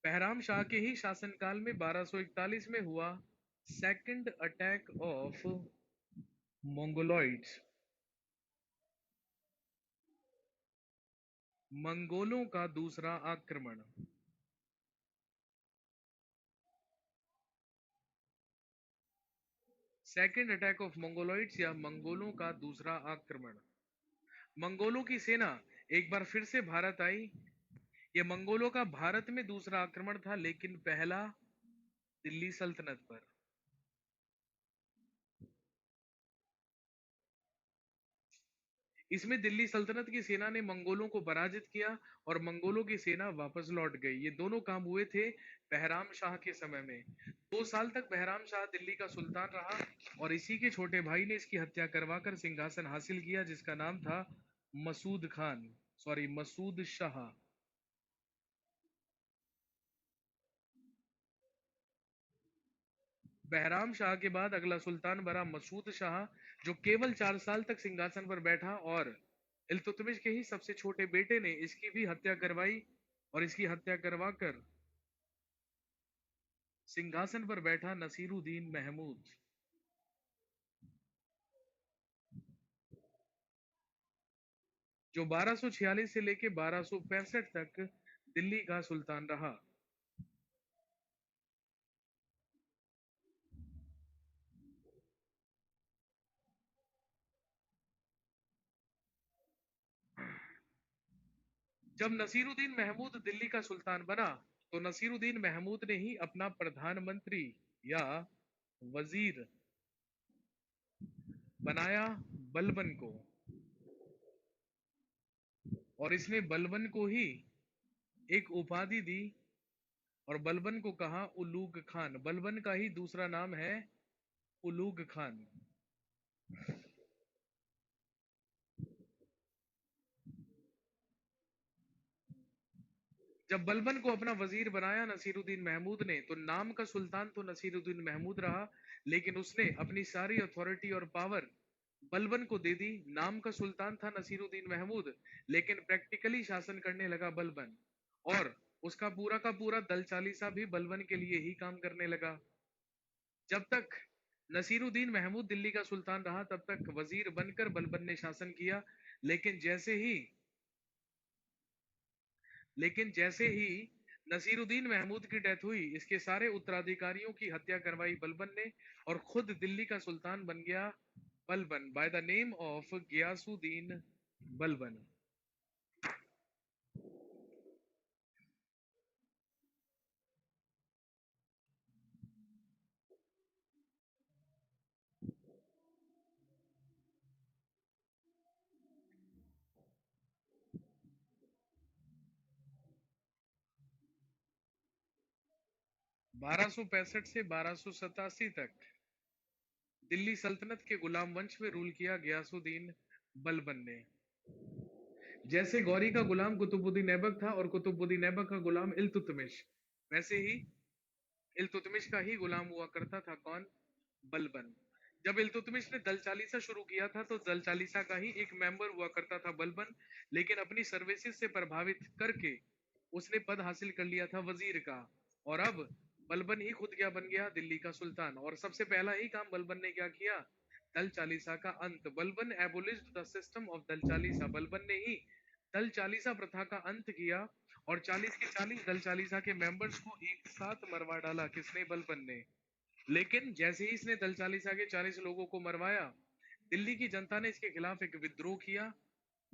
बहराम शाह के ही शासनकाल में 1241 में हुआ सेकंड अटैक ऑफ मंगोलॉइड्स, मंगोलों का दूसरा आक्रमण। सेकंड अटैक ऑफ मंगोलॉइड्स या मंगोलों का दूसरा आक्रमण। मंगोलों की सेना एक बार फिर से भारत आई। यह मंगोलों का भारत में दूसरा आक्रमण था, लेकिन पहला दिल्ली सल्तनत पर। इसमें दिल्ली सल्तनत की सेना ने मंगोलों को पराजित किया और मंगोलों की सेना वापस लौट गई। ये दोनों काम हुए थे बहराम शाह के समय में। 2 साल तक बहराम शाह दिल्ली का सुल्तान रहा और इसी के छोटे भाई ने इसकी हत्या करवाकर सिंहासन हासिल किया, जिसका नाम था मसूद खान, सॉरी मसूद शाह। बहराम शाह के बाद अगला सुल्तान बना मसूद शाह, जो केवल 4 साल तक सिंहासन पर बैठा और इल्तुतमिश के ही सबसे छोटे बेटे ने इसकी भी हत्या करवाई और इसकी हत्या करवाकर सिंहासन पर बैठा नसीरुद्दीन महमूद, जो 1246 से लेकर 1265 तक दिल्ली का सुल्तान रहा। जब नसीरुद्दीन महमूद दिल्ली का सुल्तान बना, तो नसीरुद्दीन महमूद ने ही अपना प्रधानमंत्री या वजीर बनाया बलबन को, और इसने बलबन को ही एक उपाधि दी और बलबन को कहा उलूग खान। बलबन का ही दूसरा नाम है उलूग खान। जब बलबन को अपना वजीर बनाया नसीरुद्दीन महमूद ने, तो नाम का सुल्तान तो नसीरुद्दीन महमूद रहा, लेकिन उसने अपनी सारी अथॉरिटी और पावर बलबन को दे दी। नाम का सुल्तान था नसीरुद्दीन महमूद, लेकिन प्रैक्टिकली शासन करने लगा बलबन, और उसका पूरा का पूरा दल चालीसा भी बलबन के लिए ही काम करने लगा। जब तक नसीरुद्दीन महमूद दिल्ली का सुल्तान रहा, तब तक वजीर बनकर बलबन ने शासन किया, लेकिन जैसे ही लेकिन जैसे ही नसीरुद्दीन महमूद की डेथ हुई, इसके सारे उत्तराधिकारियों की हत्या करवाई बलबन ने और खुद दिल्ली का सुल्तान बन गया Balban by the name of Ghiyasuddin Balban. 1265 से 1287 तक दिल्ली सल्तनत के गुलाम वंश में रूल किया गयासुद्दीन बलबन ने। जैसे गौरी का गुलाम कुतुबुद्दीन ऐबक था और कुतुबुद्दीन ऐबक का गुलाम इल्तुतमिश, वैसे ही इल्तुतमिश का ही गुलाम हुआ करता था कौन? बलबन। जब इल्तुतमिश ने दल चालीसा शुरू किया था तो दल चालीसा का ही एक मेंबर हुआ करता था बलबन, लेकिन अपनी सर्विसेज से प्रभावित करके उसने पद हासिल कर लिया था वजीर का। और अब बलबन ही खुद क्या बन गया? दिल्ली का सुल्तान। और सबसे पहला ही काम बलबन ने क्या किया? दल चालीसा का अंत। बलबन एबोलिश्ड द सिस्टम ऑफ दल चालीसा। बलबन ने ही दल चालीसा प्रथा का अंत किया और 40 के 40 दल चालीसा के मेंबर्स को एक साथ मरवा डाला। किसने? बलबन ने। लेकिन जैसे ही इसने दल चालीसा के 40 लोगों को मरवाया, दिल्ली की जनता ने इसके खिलाफ एक विद्रोह किया।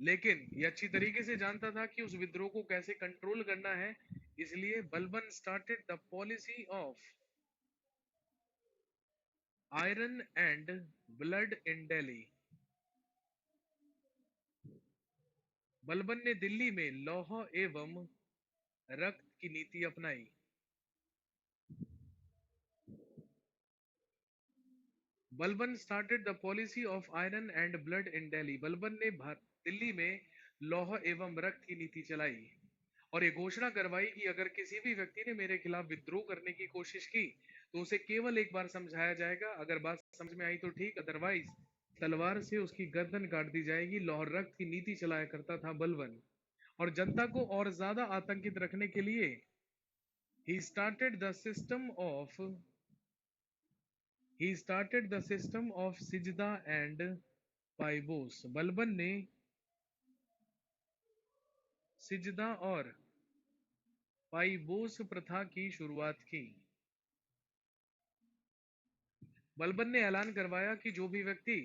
लेकिन ये अच्छी तरीके से जानता था कि उस विद्रोह को कैसे कंट्रोल करना है, इसलिए Balban started the policy of iron and blood in Delhi. Balban ने दिल्ली में लौह एवं रक्त की नीति अपनाई। Balban started the policy of iron and blood in Delhi. Balban ने दिल्ली में लौह एवं रक्त की नीति चलाई और ये घोषणा करवाई कि अगर किसी भी व्यक्ति ने मेरे खिलाफ विद्रोह करने की कोशिश की तो उसे केवल एक बार समझाया जाएगा। अगर बात समझ में आई तो ठीक, अदरवाइज तलवार से उसकी गर्दन काट दी जाएगी। लौह रक्त की नीति चलाया करता था बलबन। और जनता को और ज्यादा आतंकित रखने के लिए ही started the system of sijda and paibos. Balban ने सिजदा और पाइबोस प्रथा की शुरुआत की। बलबन ने ऐलान करवाया कि जो भी व्यक्ति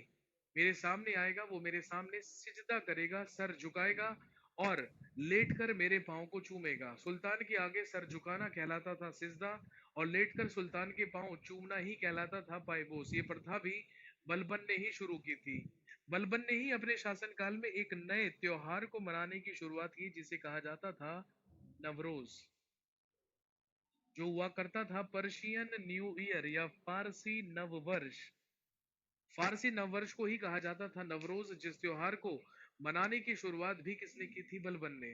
मेरे सामने आएगा वो मेरे सामने सिजदा करेगा, सर झुकाएगा और लेटकर मेरे पांव को चूमेगा। सुल्तान के आगे सर झुकाना कहलाता था सिजदा और लेटकर सुल्तान के पांव चूमना ही कहलाता था पायबोस। ये प्रथा भी बलबन ने ही शुरू की थी। बलबन ने ही अपने शासनकाल में एक नए त्योहार को मनाने की शुरुआत की जिसे कहा जाता था नवरोज, जो हुआ करता था पर्शियन न्यू ईयर या फारसी नववर्ष। फारसी नववर्ष को ही कहा जाता था नवरोज, जिस त्योहार को मनाने की शुरुआत भी किसने की थी? बलबन ने।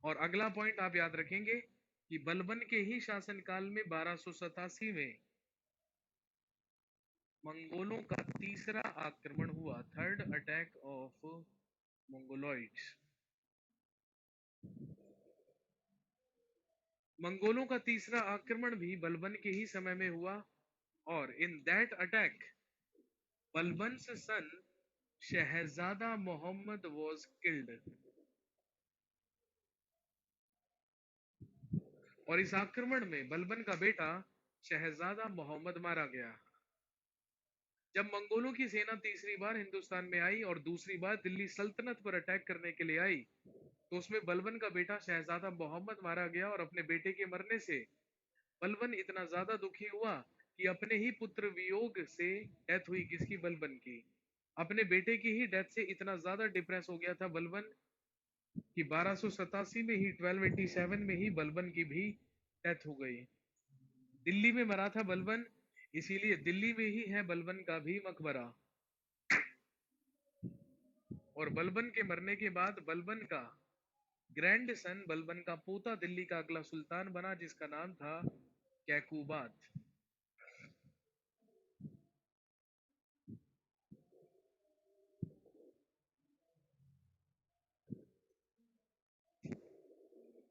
और अगला पॉइंट आप याद रखेंगे कि बलबन के ही शासनकाल में 1287 में मंगोलों का तीसरा आक्रमण हुआ, थर्ड अटैक ऑफ मंगोलॉइड्स। मंगोलों का तीसरा आक्रमण भी बलबन के ही समय में हुआ और in that attack Balban's son Shahzada Mohammad was killed। और इस आक्रमण में बलबन का बेटा शहजादा मोहम्मद मारा गया। जब मंगोलों की सेना तीसरी बार हिंदुस्तान में आई और दूसरी बार दिल्ली सल्तनत पर अटैक करने के लिए आई तो उसमें बलबन का बेटा शहजादा मोहम्मद मारा गया। और अपने बेटे के मरने से बलबन इतना ज्यादा दुखी हुआ कि अपने ही पुत्र वियोग से डेथ हुई। किसकी? बलबन की। अपने बेटे की ही डेथ से इतना ज्यादा डिप्रेस हो गया था बलबन कि 1287 में ही 1287 में ही बलबन की भी डेथ हो गई। दिल्ली में मरा था बलबन, इसीलिए दिल्ली में ही है बलबन का भी मकबरा। और बलबन के मरने के बाद बलबन का ग्रैंड सन, बलबन का पोता दिल्ली का अगला सुल्तान बना जिसका नाम था कैकूबात।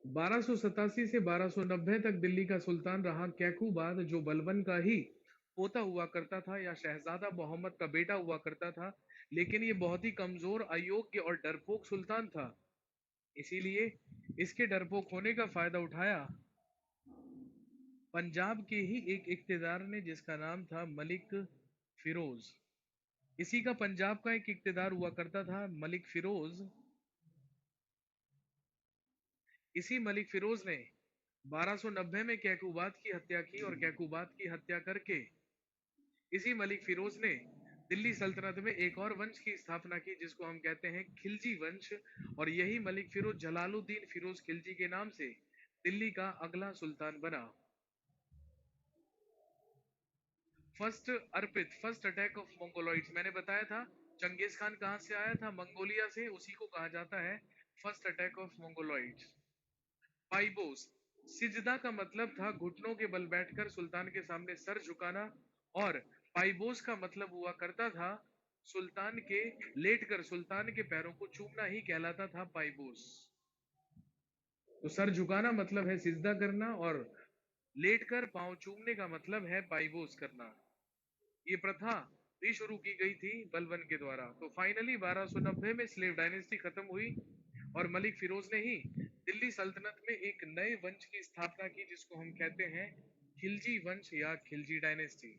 1287 से 1290 तक दिल्ली का सुल्तान रहा कैकूबाद, जो बलबन का ही पोता हुआ करता था या शहजादा मोहम्मद का बेटा हुआ करता था। लेकिन ये बहुत ही कमजोर, अयोग्य और डरपोक सुल्तान था। इसीलिए इसके डरपोक होने का फायदा उठाया पंजाब के ही एक इक्तेदार ने, जिसका नाम था मलिक फिरोज। इसी का पंजाब का एक इक्तेदार हुआ करता था मलिक फिरोज। इसी मलिक फिरोज ने 1290 में कैकुबात की हत्या की, और कैकुबात की हत्या करके इसी मलिक फिरोज ने दिल्ली सल्तनत में एक और वंश की स्थापना की, जिसको हम कहते हैं खिलजी वंश। और यही मलिक फिरोज जलालुद्दीन फिरोज खिलजी के नाम से दिल्ली का अगला सुल्तान बना। फर्स्ट अटैक ऑफ मंगोलॉइड्स, मैंने बताया था चंगेज खान कहां से आया था, मंगोलिया से, उसी को कहा जाता है फर्स्ट अटैक ऑफ मंगोलॉइड्स। पाइबोस, सिजदा का मतलब था घुटनों के बल बैठकर सुल्तान के सामने सर झुकाना, और पाइबोस का मतलब हुआ करता था सुल्तान के लेटकर सुल्तान के पैरों को चूमना ही कहलाता था पाइबोस। तो सर झुकाना मतलब है सिजदा करना, और लेटकर पांव चूमने का मतलब है पाइबोस करना। ये प्रथा भी शुरू की गई थी बलबन के द्वारा। तो फाइनली 1290 में स्लेव डायनेस्टी खत्म हुई, और मलिक फिरोज ने ही दिल्ली सल्तनत में एक नए वंश की स्थापना की, जिसको हम कहते हैं खिलजी वंश या खिलजी डायनेस्टी।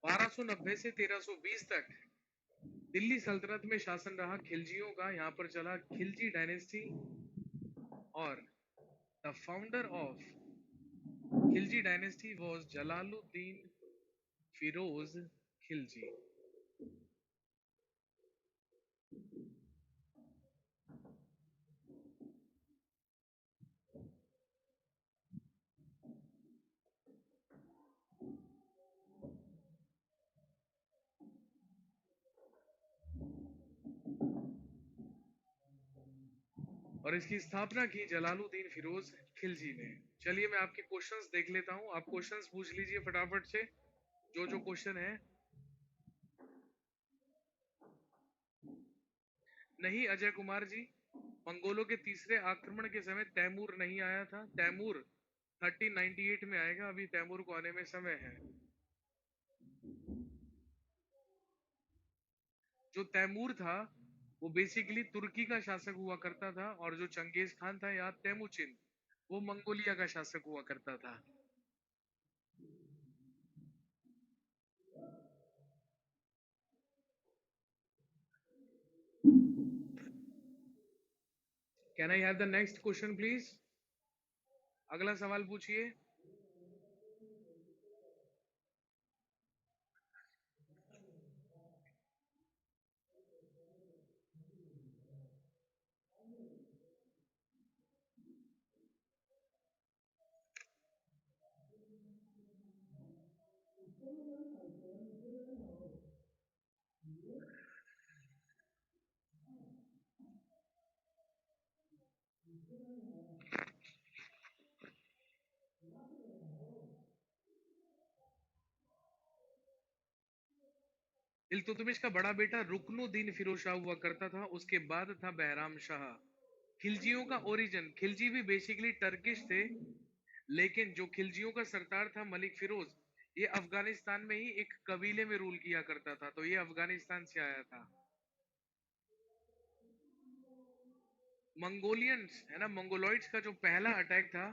बारह सौ नब्बे से 1320 तक दिल्ली सल्तनत में शासन रहा खिलजियों का। यहाँ पर चला खिलजी डायनेस्टी, और the founder of Khilji dynasty was Jalaluddin Firoz Khilji. और इसकी स्थापना की जलालुद्दीन फिरोज खिलजी ने। चलिए मैं आपके क्वेश्चंस देख लेता हूं, आप क्वेश्चंस पूछ लीजिए फटाफट से, जो जो क्वेश्चन है। नहीं अजय कुमार जी, मंगोलों के तीसरे आक्रमण के समय तैमूर नहीं आया था। तैमूर 1398 में आएगा, अभी तैमूर को आने में समय है। जो तैमूर था वो बेसिकली तुर्की का शासक हुआ करता था, और जो चंगेज खान था या तैमुचिन, वो मंगोलिया का शासक हुआ करता था। Can I have the next question please? अगला सवाल पूछिए। इल्तुतमिश का बड़ा बेटा रुकनुद्दीन फिरोज शाह हुआ करता था, उसके बाद था बहराम शाह। खिलजियों का ओरिजिन, खिलजी भी बेसिकली टर्किश थे, लेकिन जो खिलजियों का सरदार था मलिक फिरोज, ये अफगानिस्तान में ही एक कबीले में रूल किया करता था, तो ये अफगानिस्तान से आया था। मंगोलियंस है ना, मंगोलॉइड्स का जो पहला अटैक था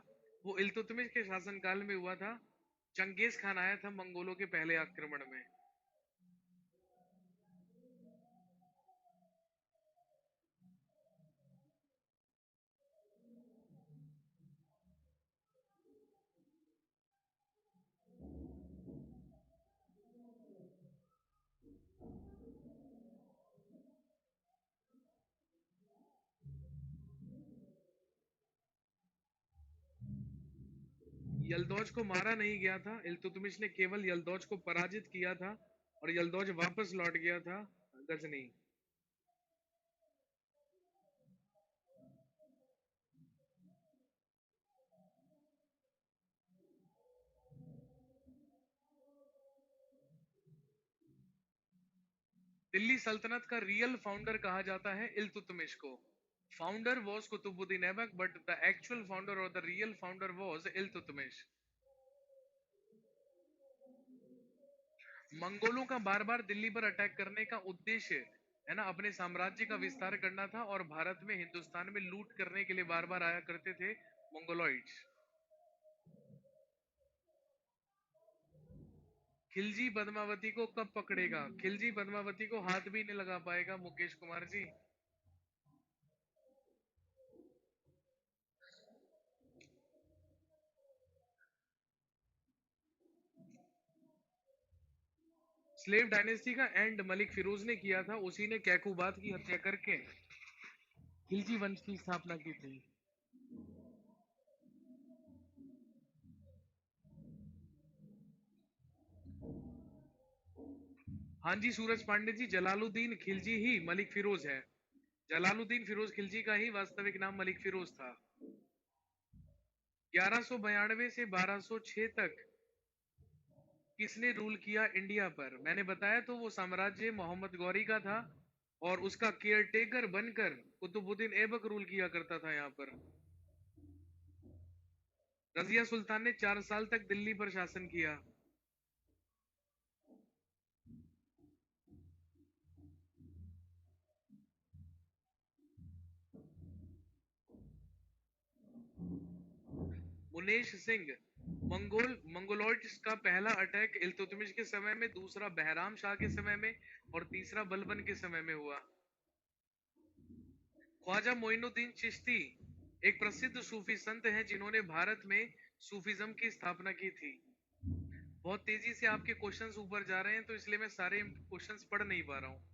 वो इल्तुतमिश के शासनकाल में हुआ था। चंगेज खान आया था मंगोलों के पहले आक्रमण में। यलदौज को मारा नहीं गया था, इल्तुतमिश ने केवल यलदौज को पराजित किया था, और यलदौज वापस लौट गया था गजनी। दिल्ली सल्तनत का रियल फाउंडर कहा जाता है इल्तुतमिश को. Founder was Qutubuddin Aibak but the actual founder और the real founder was Iltutmish. मंगोलों का बार बार दिल्ली पर अटैक करने का उद्देश्य है ना अपने साम्राज्य का विस्तार करना था और भारत में हिंदुस्तान में लूट करने के लिए बार बार आया करते थे मंगोलॉइड्स. खिलजी पद्मावती को कब पकड़ेगा? खिलजी पद्मावती को हाथ भी नहीं लगा पाएगा मुकेश कुमार जी. स्लेव डायनेस्टी का एंड मलिक फिरोज ने किया था. उसी ने कैकुबात की हत्या करके खिलजी वंश की स्थापना की थी. हाँ जी सूरज पांडे जी, जलालुद्दीन खिलजी ही मलिक फिरोज है. जलालुद्दीन फिरोज खिलजी का ही वास्तविक नाम मलिक फिरोज था. 1192 से 1206 तक किसने रूल किया इंडिया पर? मैंने बताया तो वो साम्राज्य मोहम्मद गौरी का था और उसका केयरटेकर बनकर कुतुबुद्दीन ऐबक रूल किया करता था यहाँ पर. रजिया सुल्तान ने 4 साल तक दिल्ली पर शासन किया. मुनेश सिंह. मंगोलॉइड्स का पहला अटैक इल्तुतमिश के समय में, दूसरा बहराम शाह के समय में और तीसरा बलबन के समय में हुआ. ख्वाजा मोइनुद्दीन चिश्ती एक प्रसिद्ध सूफी संत हैं जिन्होंने भारत में सूफीज्म की स्थापना की थी. बहुत तेजी से आपके क्वेश्चंस ऊपर जा रहे हैं तो इसलिए मैं सारे क्वेश्चंस पढ़ नहीं पा रहा हूँ.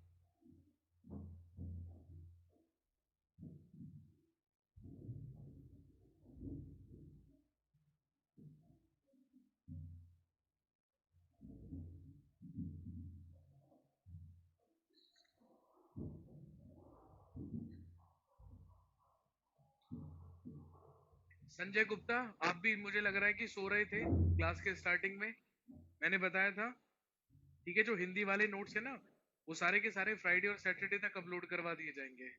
संजय गुप्ता, आप भी मुझे लग रहा है कि सो रहे थे क्लास के स्टार्टिंग में. मैंने बताया था. ठीक है, जो हिंदी वाले नोट्स है ना वो सारे के सारे फ्राइडे और सैटरडे तक अपलोड करवा दिए जाएंगे.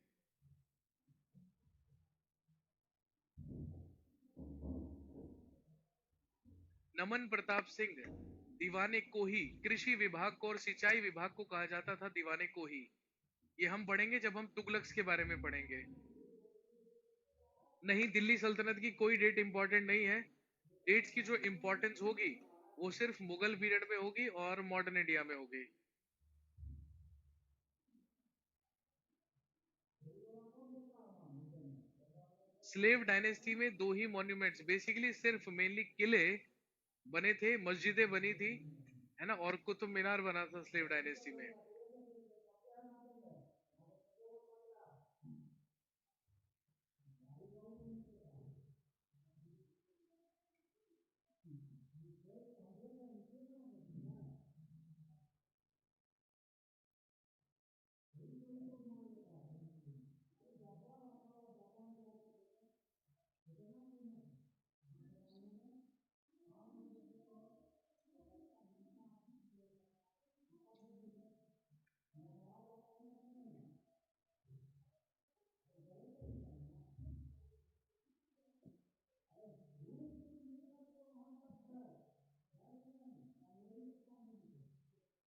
नमन प्रताप सिंह दीवाने कोही. कृषि विभाग को और सिंचाई विभाग को कहा जाता था दीवाने कोही. ये हम पढ़ेंगे जब हम तुगलक्स के बारे में पढ़ेंगे. नहीं, दिल्ली सल्तनत की कोई डेट इंपॉर्टेंट नहीं है. डेट्स की जो इंपॉर्टेंस होगी वो सिर्फ मुगल पीरियड में होगी और मॉडर्न इंडिया में होगी. स्लेव डायनेस्टी में दो ही मॉन्यूमेंट्स, बेसिकली सिर्फ मेनली किले बने थे, मस्जिदें बनी थी है ना, और कुतुब मीनार बना था स्लेव डायनेस्टी में.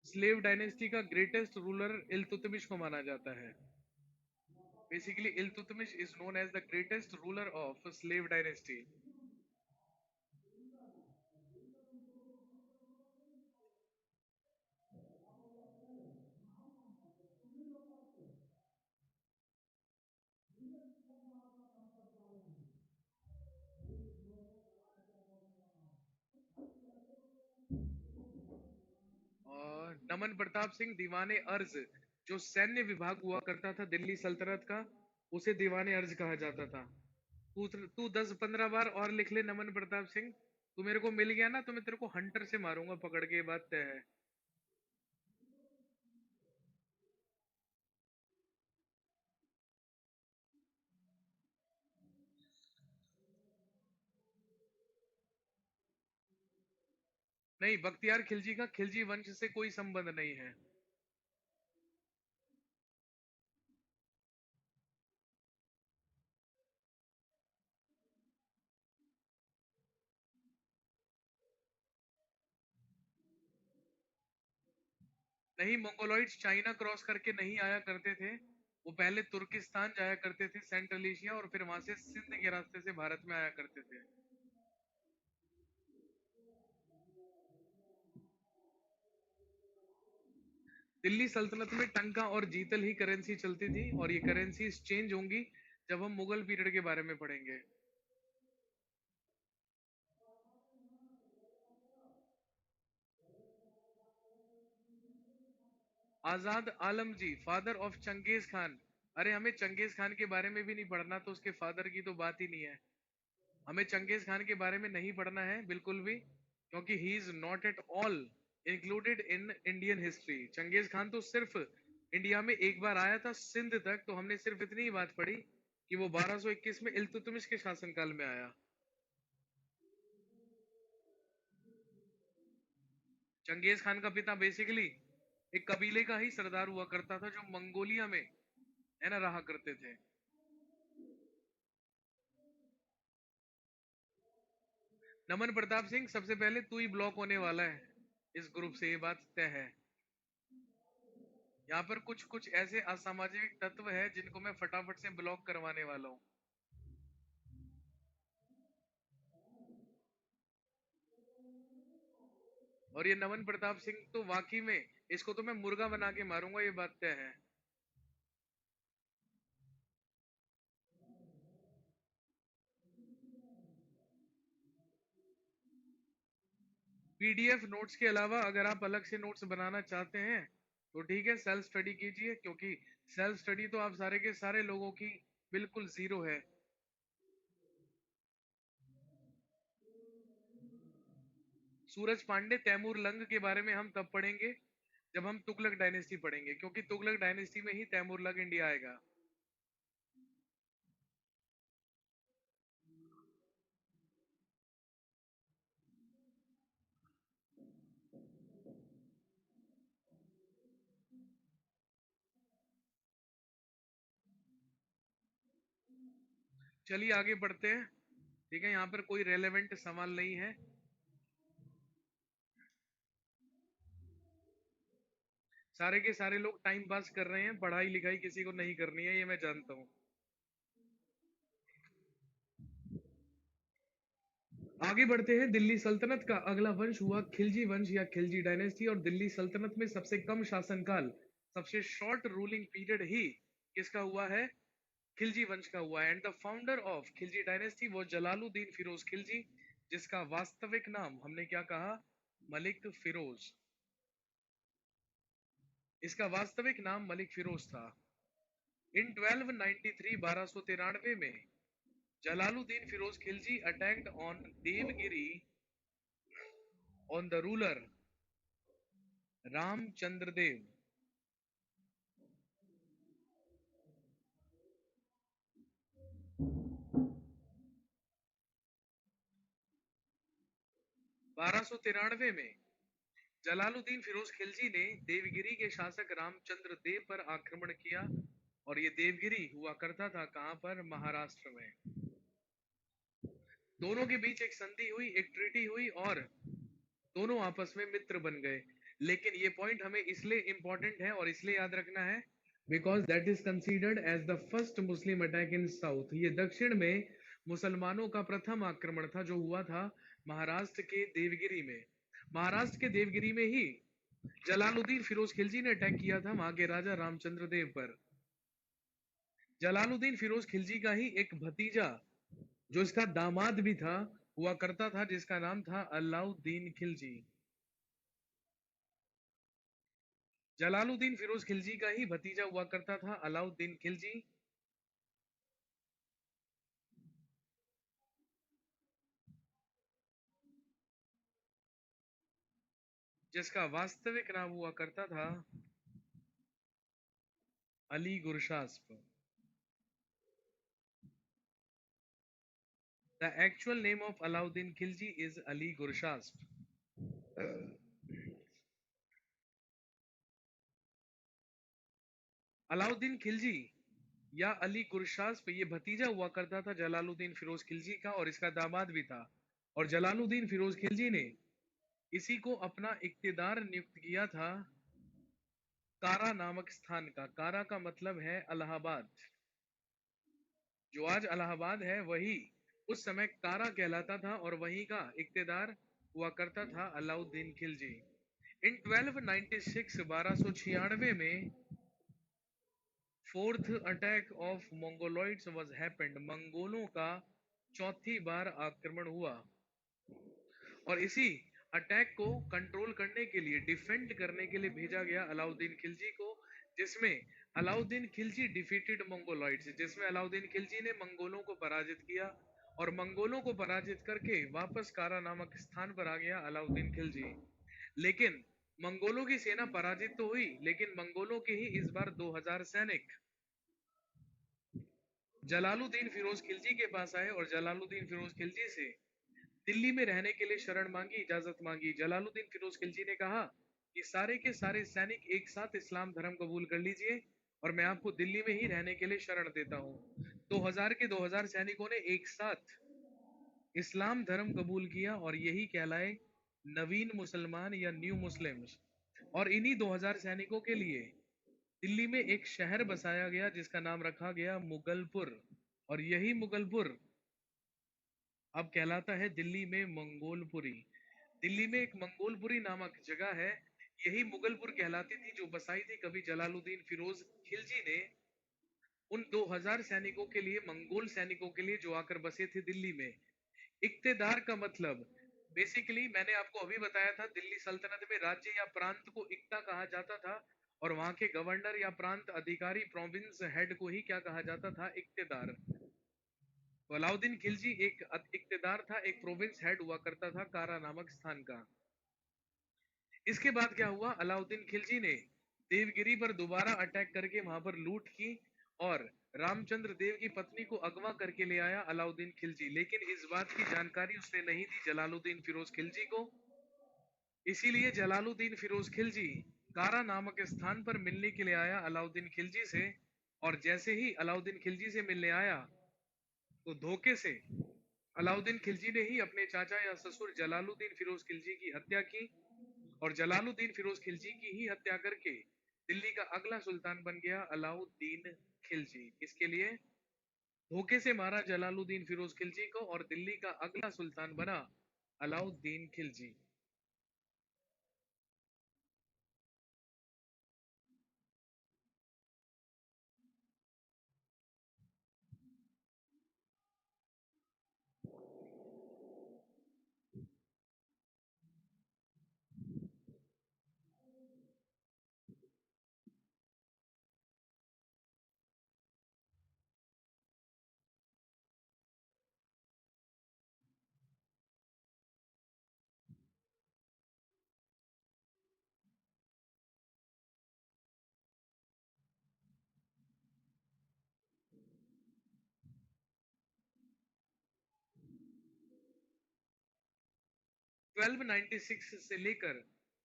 स्लेव डायनेस्टी का ग्रेटेस्ट रूलर इल्तुतमिश को माना जाता है. Basically Iltutmish is known as the greatest ruler of slave dynasty. और नमन प्रताप सिंह दीवाने अर्ज, जो सैन्य विभाग हुआ करता था दिल्ली सल्तनत का, उसे दीवाने अर्ज कहा जाता था. तू तू 10-15 बार और लिख ले नमन प्रताप सिंह. तू मेरे को मिल गया ना तो मैं तेरे को हंटर से मारूंगा पकड़ के, ये बात तय है. नहीं, बख्तियार खिलजी का खिलजी वंश से कोई संबंध नहीं है. नहीं, मंगोलॉइड्स चाइना क्रॉस करके नहीं आया करते थे, वो पहले तुर्किस्तान जाया करते थे, सेंट्रल एशिया, और फिर वहां से सिंध के रास्ते से भारत में आया करते थे। दिल्ली सल्तनत में टंका और जीतल ही करेंसी चलती थी, और ये करेंसी चेंज होंगी जब हम मुगल पीरियड के बारे में पढ़ेंगे। आजाद आलम जी, फादर ऑफ चंगेज खान। अरे हमें चंगेज खान के बारे में भी नहीं पढ़ना, तो उसके फादर की तो बात ही नहीं है। हमें चंगेज खान के बारे में नहीं पढ़ना है बिल्कुल भी, क्योंकि he is not at all included in Indian history. Changez Khan तो सिर्फ इंडिया में एक बार आया था, सिंध तक, तो हमने सिर्फ इतनी ही बात पढ़ी कि वो 1221 में इल्तुतमिश के शासनकाल में आया। चंगेज खान का पिता बेसिकली एक कबीले का ही सरदार हुआ करता था, जो मंगोलिया में है ना रहा करते थे। नमन प्रताप सिंह, सबसे पहले तू ही ब्लॉक होने वाला है इस ग्रुप से, ये बात तय है। यहाँ पर कुछ कुछ ऐसे असामाजिक तत्व है जिनको मैं फटाफट से ब्लॉक करवाने वाला हूँ। और ये नमन प्रताप सिंह तो वाकई में, इसको तो मैं मुर्गा बना के मारूंगा, ये बात तय है। पीडीएफ नोट्स के अलावा अगर आप अलग से नोट्स बनाना चाहते हैं तो ठीक है, सेल्फ स्टडी कीजिए, क्योंकि सेल्फ स्टडी तो आप सारे के सारे लोगों की बिल्कुल जीरो है। सूरज पांडे, तैमूर लंग के बारे में हम तब पढ़ेंगे जब हम तुगलक डायनेस्टी पढ़ेंगे, क्योंकि तुगलक डायनेस्टी में ही तैमूर लंग इंडिया आएगा। चलिए आगे बढ़ते हैं। ठीक है, यहाँ पर कोई रेलेवेंट सवाल नहीं है। सारे के सारे लोग टाइम पास कर रहे हैं, पढ़ाई लिखाई किसी को नहीं करनी है, ये मैं जानता हूँ। आगे बढ़ते हैं। दिल्ली सल्तनत का अगला वंश हुआ खिलजी वंश या खिलजी डायनेस्टी, और दिल्ली सल्तनत में सबसे कम शासनकाल, सबसे शॉर्ट रूलिंग पीरियड ही किसका हुआ है? खिलजी वंश का हुआ है। And the founder of Khilji dynasty वो जलालुद्दीन फिरोज खिलजी, जिसका वास्तविक नाम हमने क्या कहा? मलिक फिरोज। इसका वास्तविक नाम मलिक फिरोज था। इन 1293 1293 में Jalaluddin Firoz Khilji attacked on Devagiri on the ruler Ramchandra Dev. 1293 में जलालुद्दीन फिरोज खिलजी ने देवगिरी के शासक रामचंद्र देव पर आक्रमण किया, और ये देवगिरी हुआ करता था कहां पर? महाराष्ट्र में। दोनों के बीच एक संधि हुई, एक ट्रीटी हुई, और दोनों आपस में मित्र बन गए। लेकिन ये पॉइंट हमें इसलिए इंपॉर्टेंट है और इसलिए याद रखना है because that is considered as the first Muslim attack in south. ये दक्षिण में मुसलमानों का प्रथम आक्रमण था, जो हुआ था महाराष्ट्र के देवगिरी में। महाराष्ट्र के देवगिरी में ही जलालुद्दीन फिरोज खिलजी ने अटैक किया था वहां के राजा रामचंद्र देव पर। जलालुद्दीन फिरोज खिलजी का ही एक भतीजा, जो इसका दामाद भी था, हुआ करता था, जिसका नाम था अलाउद्दीन खिलजी। जलालुद्दीन फिरोज खिलजी का ही भतीजा हुआ करता था अलाउद्दीन खिलजी, जिसका वास्तविक नाम हुआ करता था Ali Gurshasp. The actual name of Alauddin Khilji is Ali Gurshasp. Alauddin Khilji या अली गुरशास्प ये भतीजा हुआ करता था जलालुद्दीन फिरोज खिलजी का, और इसका दामाद भी था। और जलालुद्दीन फिरोज खिलजी ने इसी को अपना इक्तेदार नियुक्त किया था कारा नामक स्थान का। कारा का मतलब है इलाहाबाद। जो आज इलाहाबाद है वही उस समय कारा कहलाता था और वहीं का इक्तेदार हुआ करता था अलाउद्दीन खिलजी। इन 1296 1296 में fourth attack of Mongoloids was happened. मंगोलों का चौथी बार आक्रमण हुआ और इसी अटैक को कंट्रोल करने के लिए, डिफेंड करने के लिए भेजा गया अलाउद्दीन खिलजी को, जिसमें अलाउद्दीन खिलजी डिफीटेड मंगोलॉइड्स, जिसमें अलाउद्दीन खिलजी ने मंगोलों को पराजित किया और मंगोलों को पराजित करके वापस कारा नामक स्थान पर आ गया अलाउद्दीन खिलजी। लेकिन मंगोलों की सेना पराजित तो हुई, लेकिन मंगोलों के ही इस बार 2000 सैनिक जलालुद्दीन फिरोज खिलजी के पास आए और जलालुद्दीन फिरोज खिलजी से दिल्ली में रहने के लिए शरण मांगी, इजाजत मांगी। जलालुद्दीन फिरोज खिलजी ने कहा कि सारे के सारे सैनिक एक साथ इस्लाम धर्म कबूल कर लीजिए और मैं आपको दिल्ली में ही रहने के लिए शरण देता हूँ। 2000 के 2000 सैनिकों ने एक साथ इस्लाम धर्म कबूल किया और यही कहलाए नवीन मुसलमान या न्यू मुस्लिम्स। और इन्हीं 2000 सैनिकों के लिए दिल्ली में एक शहर बसाया गया जिसका नाम रखा गया मुगलपुर, और यही मुगलपुर अब कहलाता है दिल्ली में मंगोलपुरी। दिल्ली में एक मंगोलपुरी नामक जगह है, यही मुगलपुर कहलाती थी, जो बसाई थी कभी जलालुद्दीन फिरोज खिलजी ने उन 2000 सैनिकों के लिए, मंगोल सैनिकों के लिए जो आकर बसे थे दिल्ली में। इक्तेदार का मतलब बेसिकली मैंने आपको अभी बताया था, दिल्ली सल्तनत में राज्य या प्रांत को इक्ता कहा जाता था और वहां के गवर्नर या प्रांत अधिकारी, प्रोविंस हेड को ही क्या कहा जाता था, इक्तेदार। तो अलाउद्दीन खिलजी एक इक्तेदार था, एक प्रोविंस हेड हुआ करता था कारा नामक स्थान का। इसके बाद क्या हुआ, अलाउद्दीन खिलजी ने देवगिरी पर दोबारा अटैक करके वहां पर लूट की और रामचंद्र देव की पत्नी को अगवा करके ले आया अलाउद्दीन खिलजी। लेकिन इस बात की जानकारी उसने नहीं दी जलालुद्दीन फिरोज खिलजी को, इसीलिए जलालुद्दीन फिरोज खिलजी कारा नामक स्थान पर मिलने के लिए आया अलाउद्दीन खिलजी से। और जैसे ही अलाउद्दीन खिलजी से मिलने आया तो धोखे से अलाउद्दीन खिलजी ने ही अपने चाचा या ससुर जलालुद्दीन फिरोज खिलजी की हत्या की और जलालुद्दीन फिरोज खिलजी की ही हत्या करके दिल्ली का अगला सुल्तान बन गया अलाउद्दीन खिलजी। इसके लिए धोखे से मारा जलालुद्दीन फिरोज खिलजी को और दिल्ली का अगला सुल्तान बना अलाउद्दीन खिलजी। 1296 से लेकर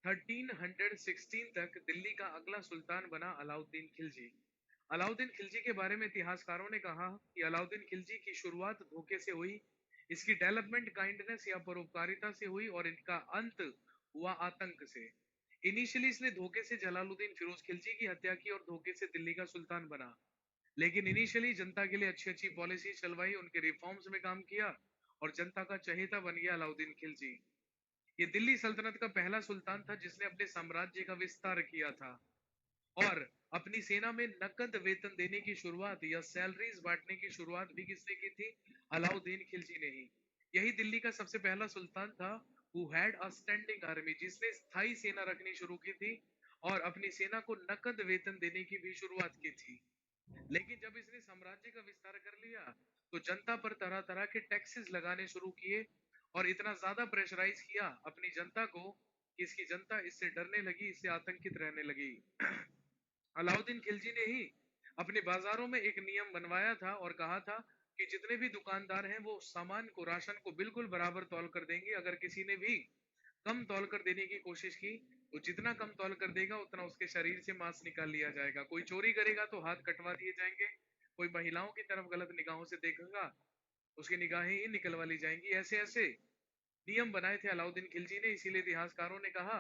1316 तक दिल्ली का अगला सुल्तान बना अलाउद्दीन खिलजी। अलाउद्दीन खिलजी के बारे में इतिहासकारों ने कहा कि अलाउद्दीन खिलजी की शुरुआत धोखे से हुई, इसकी डेवलपमेंट काइंडनेस या परोपकारिता से हुई और इनका अंत हुआ आतंक से। इनिशियली इसने धोखे से जलालुद्दीन फिरोज खिलजी की हत्या की और धोखे से दिल्ली का सुल्तान बना, लेकिन इनिशियली जनता के लिए अच्छी अच्छी पॉलिसी चलवाई, उनके रिफॉर्म्स में काम किया और जनता का चहेता बन गया अलाउद्दीन खिलजी। ये दिल्ली सल्तनत का पहला सुल्तान था जिसने अपने साम्राज्य का विस्तार किया था और अपनी सेना में नकद वेतन देने की शुरुआत या सैलरीज बांटने की शुरुआत भी किसने की थी, अलाउद्दीन खिलजी ने ही। यही दिल्ली का सबसे पहला सुल्तान था who had a standing army, जिसने स्थायी सेना रखनी शुरू की थी और अपनी सेना को नकद वेतन देने की भी शुरुआत की थी। लेकिन जब इसने साम्राज्य का विस्तार कर लिया तो जनता पर तरह तरह के टैक्सेस लगाने शुरू किए और इतना ज्यादा प्रेशराइज किया अपनी जनता को कि इसकी जनता इससे डरने लगी, इससे आतंकित रहने लगी। अलाउद्दीन खिलजी ने ही अपने बाजारों में एक नियम बनवाया था और कहा था कि जितने भी दुकानदार हैं वो सामान को, राशन को बिल्कुल बराबर तौल कर देंगे। अगर किसी ने भी कम तौल कर देने की कोशिश की तो जितना कम तौल कर देगा उतना उसके शरीर से मांस निकाल लिया जाएगा। कोई चोरी करेगा तो हाथ कटवा दिए जाएंगे, कोई महिलाओं की तरफ गलत निगाहों से देखेगा उसकी निगाहें ही निकलवा ली जाएंगी। ऐसे ऐसे नियम बनाए थे अलाउद्दीन खिलजी ने। इसीलिए इतिहासकारों ने कहा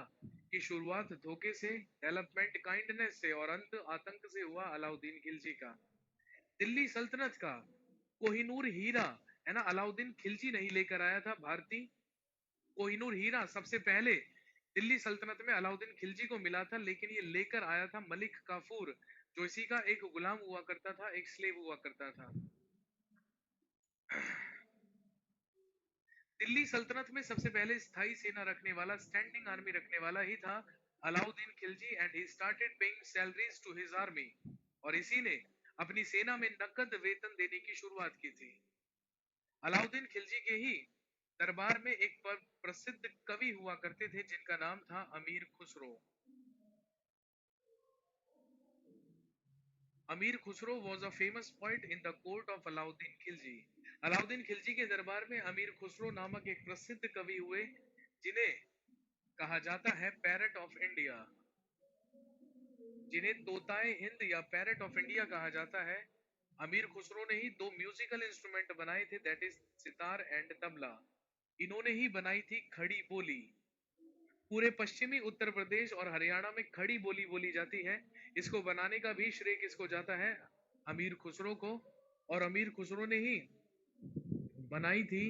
की शुरुआत धोखे से, डेवलपमेंट काइंडनेस से और अंत आतंक से हुआ अलाउद्दीन खिलजी का। दिल्ली सल्तनत का कोहिनूर हीरा, है ना, अलाउद्दीन खिलजी नहीं लेकर आया था। भारतीय कोहिनूर हीरा सबसे पहले दिल्ली सल्तनत में अलाउद्दीन खिलजी को मिला था, लेकिन ये लेकर आया था मलिक काफूर, जो इसी का एक गुलाम हुआ करता था, एक स्लेव हुआ करता था। दिल्ली सल्तनत में सबसे पहले स्थायी सेना रखने वाला, स्टैंडिंग आर्मी रखने वाला ही था Alauddin Khilji, and he started paying salaries to his army, और इसी ने अपनी सेना में नकद वेतन देने की शुरुआत की थी। अलाउद्दीन खिलजी के ही दरबार में एक प्रसिद्ध कवि हुआ करते थे जिनका नाम था अमीर खुसरो। अमीर Khusro was a famous poet in the court of Alauddin Khilji. Alauddin Khilji के दरबार में अमीर खुसरो नामक एक प्रसिद्ध कवि हुए, जिन्हें कहा जाता है पैरट ऑफ इंडिया, जिन्हें तोताए हिंद या पैरट ऑफ इंडिया कहा जाता है। अमीर खुसरो ने ही दो म्यूजिकल इंस्ट्रूमेंट बनाए थे, that is sitar and tabla. इन्होंने ही बनाई थी खड़ी बोली। पूरे पश्चिमी उत्तर प्रदेश और हरियाणा में खड़ी बोली बोली जाती है। इसको बनाने का भी श्रेय किसको जाता है? अमीर खुसरो को। और अमीर खुसरो ने ही बनाई थी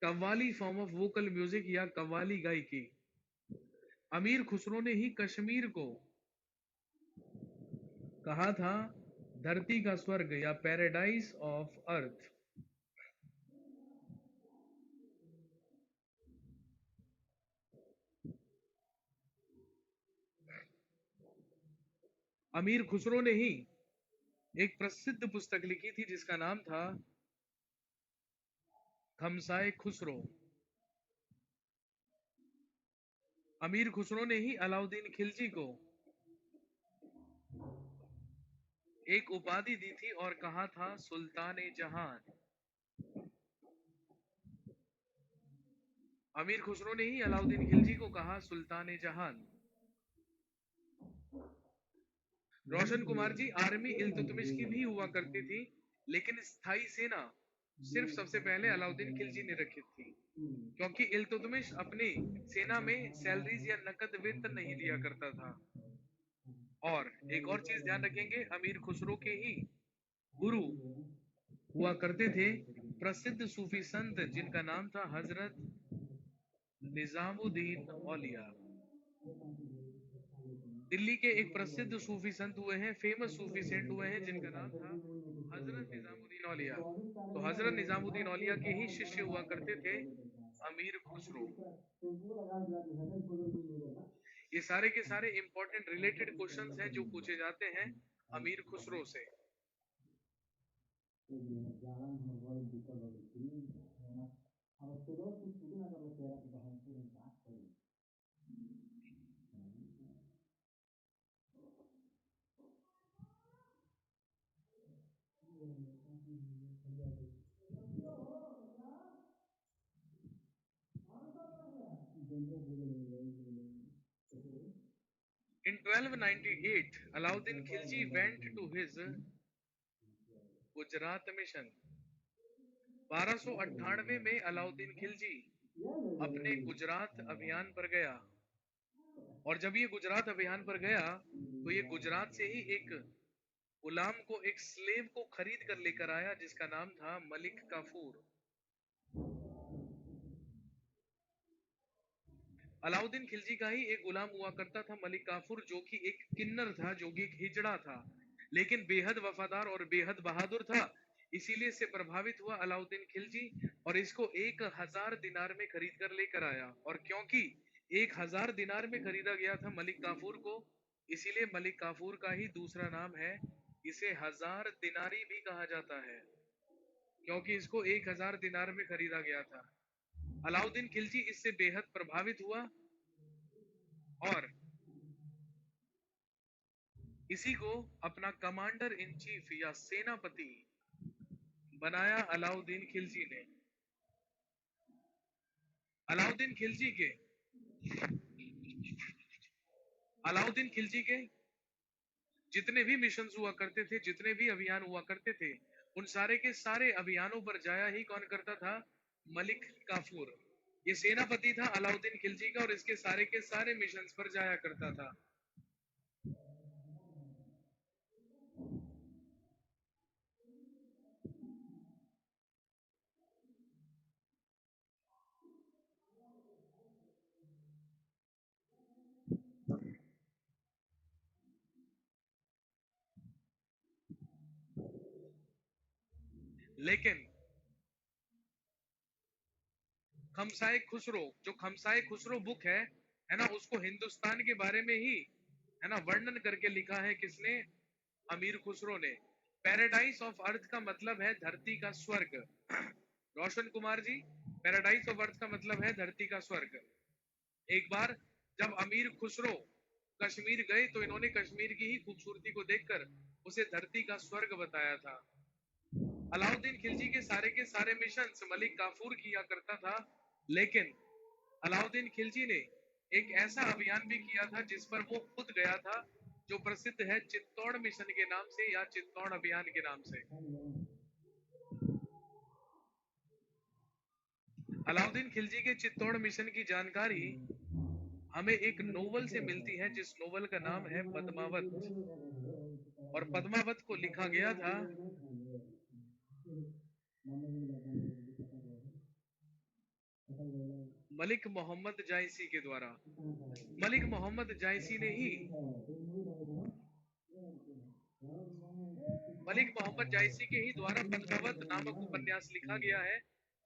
qawwali form of vocal music या कव्वाली गायकी। अमीर खुसरो ने ही कश्मीर को कहा था धरती का स्वर्ग या पैराडाइज ऑफ अर्थ। अमीर खुसरो ने ही एक प्रसिद्ध पुस्तक लिखी थी जिसका नाम था खमसाए खुसरो। अमीर खुसरो ने ही अलाउद्दीन खिलजी को एक उपाधि दी थी और कहा था सुल्तान ए जहान। अमीर खुसरो ने ही अलाउद्दीन खिलजी को कहा सुल्तान ए जहान। रोशन कुमार जी, आर्मी इल्तुतमिश की भी हुआ करती थी, लेकिन स्थायी सेना सिर्फ सबसे पहले अलाउद्दीन खिलजी ने रखी थी, क्योंकि इल्तुतमिश अपनी सेना में सैलरीज या नकद वेतन नहीं दिया करता था। और एक और चीज ध्यान रखेंगे, अमीर खुसरो के ही गुरु हुआ करते थे प्रसिद्ध सूफी संत जिनका नाम था हजरत निजामुद्दीन औलिया। दिल्ली के एक प्रसिद्ध सूफी संत हुए हैं, फेमस सूफी सेंट हुए हैं, जिनका नाम था हजरत निजामुद्दीन औलिया। तो हजरत निजामुद्दीन औलिया के ही शिष्य हुआ करते थे अमीर खुसरो। ये सारे के सारे इंपॉर्टेंट रिलेटेड क्वेश्चंस हैं जो पूछे जाते हैं अमीर खुसरो से। In 1298, Alauddin Khilji went to his Gujarat mission. 1298 में अलाउद्दीन खिलजी अपने गुजरात अभियान पर गया, और जब ये गुजरात अभियान पर गया तो ये गुजरात से ही एक गुलाम को, एक स्लेव को खरीद कर लेकर आया जिसका नाम था मलिक काफूर। अलाउद्दीन खिलजी का ही एक गुलाम हुआ करता था मलिक काफूर, जो कि एक किन्नर था, जो कि एक हिजड़ा था, लेकिन बेहद वफादार और बेहद बहादुर था। इसीलिए से प्रभावित हुआ अलाउद्दीन खिलजी और इसको 1000 दिनार में खरीद कर लेकर आया। और क्योंकि 1000 दिनार में खरीदा गया था मलिक काफूर को, इसीलिए मलिक काफूर का ही दूसरा नाम है, इसे 1000 दिनारी भी कहा जाता है, क्योंकि इसको 1000 दिनार में खरीदा गया था। अलाउद्दीन खिलजी इससे बेहद प्रभावित हुआ और इसी को अपना कमांडर इन चीफ या सेनापति बनाया अलाउद्दीन खिलजी ने। अलाउद्दीन खिलजी के अलाउद्दीन खिलजी के जितने भी मिशन हुआ करते थे, जितने भी अभियान हुआ करते थे, उन सारे के सारे अभियानों पर जाया ही कौन करता था? मलिक काफूर। ये सेनापति था अलाउद्दीन खिलजी का और इसके सारे के सारे मिशंस पर जाया करता था। लेकिन खमसाए खुसरो, जो खमसाए खुसरो बुक है ना, उसको हिंदुस्तान के बारे में ही है ना वर्णन करके लिखा है किसने? अमीर खुसरो ने। पैराडाइज ऑफ अर्थ का मतलब है धरती का स्वर्ग। Roshan Kumar ji, paradise of earth का मतलब है धरती का स्वर्ग। एक बार जब अमीर खुसरो कश्मीर गए तो इन्होंने कश्मीर की ही खूबसूरती को देखकर उसे धरती का स्वर्ग बताया था। अलाउद्दीन खिलजी के सारे मिशन मलिक काफूर किया करता था, लेकिन अलाउद्दीन खिलजी ने एक ऐसा अभियान भी किया था जिस पर वो खुद गया था, जो प्रसिद्ध है चित्तौड़ मिशन के नाम से या चित्तौड़ अभियान के नाम से। अलाउद्दीन खिलजी के चित्तौड़ मिशन की जानकारी हमें एक नोवेल से मिलती है, जिस नोवेल का नाम है पद्मावत, और पद्मावत को लिखा गया था मलिक मोहम्मद जायसी के द्वारा। मलिक मोहम्मद जायसी ने ही मलिक मोहम्मद जायसी के ही द्वारा पद्मावत नामक उपन्यास लिखा गया है,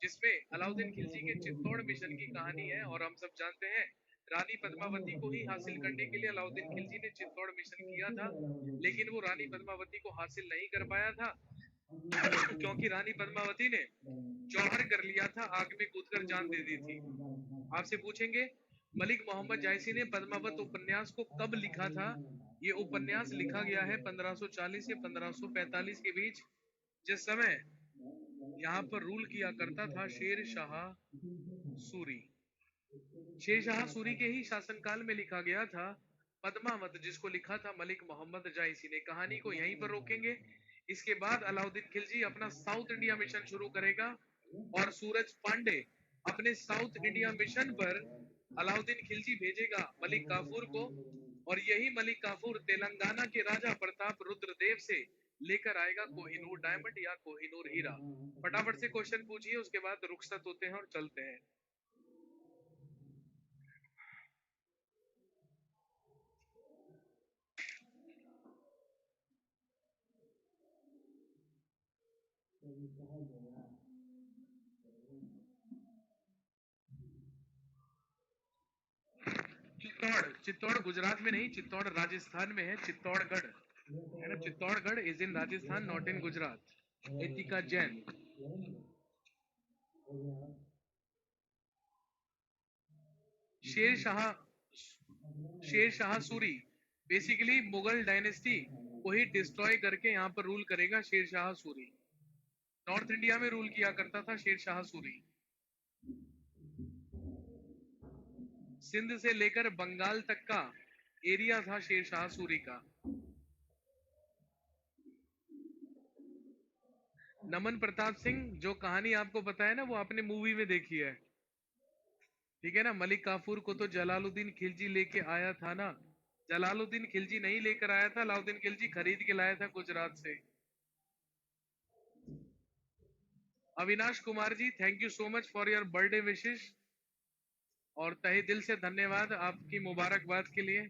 जिसमें अलाउद्दीन खिलजी के चित्तौड़ मिशन की कहानी है। और हम सब जानते हैं रानी पद्मावती को ही हासिल करने के लिए अलाउद्दीन खिलजी ने चित्तौड़ मिशन किया था, लेकिन वो रानी पद्मावती को हासिल नहीं कर पाया था क्योंकि रानी पद्मावती ने जौहर कर लिया था, आग में कूदकर जान दे दी थी। आपसे पूछेंगे मलिक मोहम्मद जायसी ने पद्मावत उपन्यास को कब लिखा था? ये उपन्यास लिखा गया है 1540 से 1545 के बीच, जिस समय यहाँ पर रूल किया करता था शेर शाह सूरी। शेर शाह सूरी के ही शासनकाल में लिखा गया था पद्मावत, जिसको लिखा था मलिक मोहम्मद जायसी ने। कहानी को यहीं पर रोकेंगे। इसके बाद अलाउद्दीन खिलजी अपना साउथ इंडिया मिशन शुरू करेगा और सूरज पांडे अपने साउथ इंडिया मिशन पर अलाउद्दीन खिलजी भेजेगा मलिक काफूर को, और यही मलिक काफूर तेलंगाना के राजा प्रताप रुद्रदेव से लेकर आएगा कोहिनूर डायमंड या कोहिनूर हीरा। फटाफट से क्वेश्चन पूछिए, उसके बाद रुखसत होते हैं और चलते हैं। चित्तौड़, चित्तौड़ गुजरात में नहीं, चित्तौड़ राजस्थान में है। चित्तौड़गढ़ है ना, Chittorgarh is in Rajasthan, not in Gujarat. Etika Jain. Sher Shah, Sher Shah Suri basically Mughal dynasty को ही डिस्ट्रॉय करके यहाँ पर रूल करेगा शेर शाह सूरी। नॉर्थ इंडिया में रूल किया करता था शेर शाह सूरी। सिंध से लेकर बंगाल तक का एरिया था शेर शाह सूरी का। नमन प्रताप सिंह, जो कहानी आपको पता है ना, वो आपने मूवी में देखी है, ठीक है ना। मलिक काफूर को तो जलालुद्दीन खिलजी लेके आया था ना, जलालुद्दीन खिलजी नहीं लेकर आया था, अलाउद्दीन खिलजी खरीद के लाया था गुजरात से। Avinash Kumar ji, thank you so much for your birthday विशेष, और तहे दिल से धन्यवाद आपकी मुबारकबाद के लिए।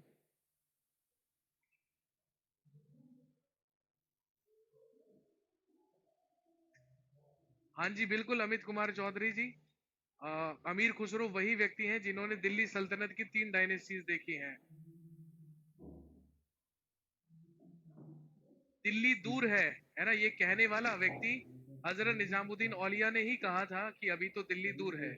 हाँ जी बिल्कुल अमित कुमार चौधरी जी, अमीर खुसरो वही व्यक्ति हैं जिन्होंने दिल्ली सल्तनत की 3 डायनेस्टीज देखी हैं। दिल्ली दूर है ना, ये कहने वाला व्यक्ति हजरत निजामुद्दीन औलिया ने ही कहा था कि अभी तो दिल्ली दूर है।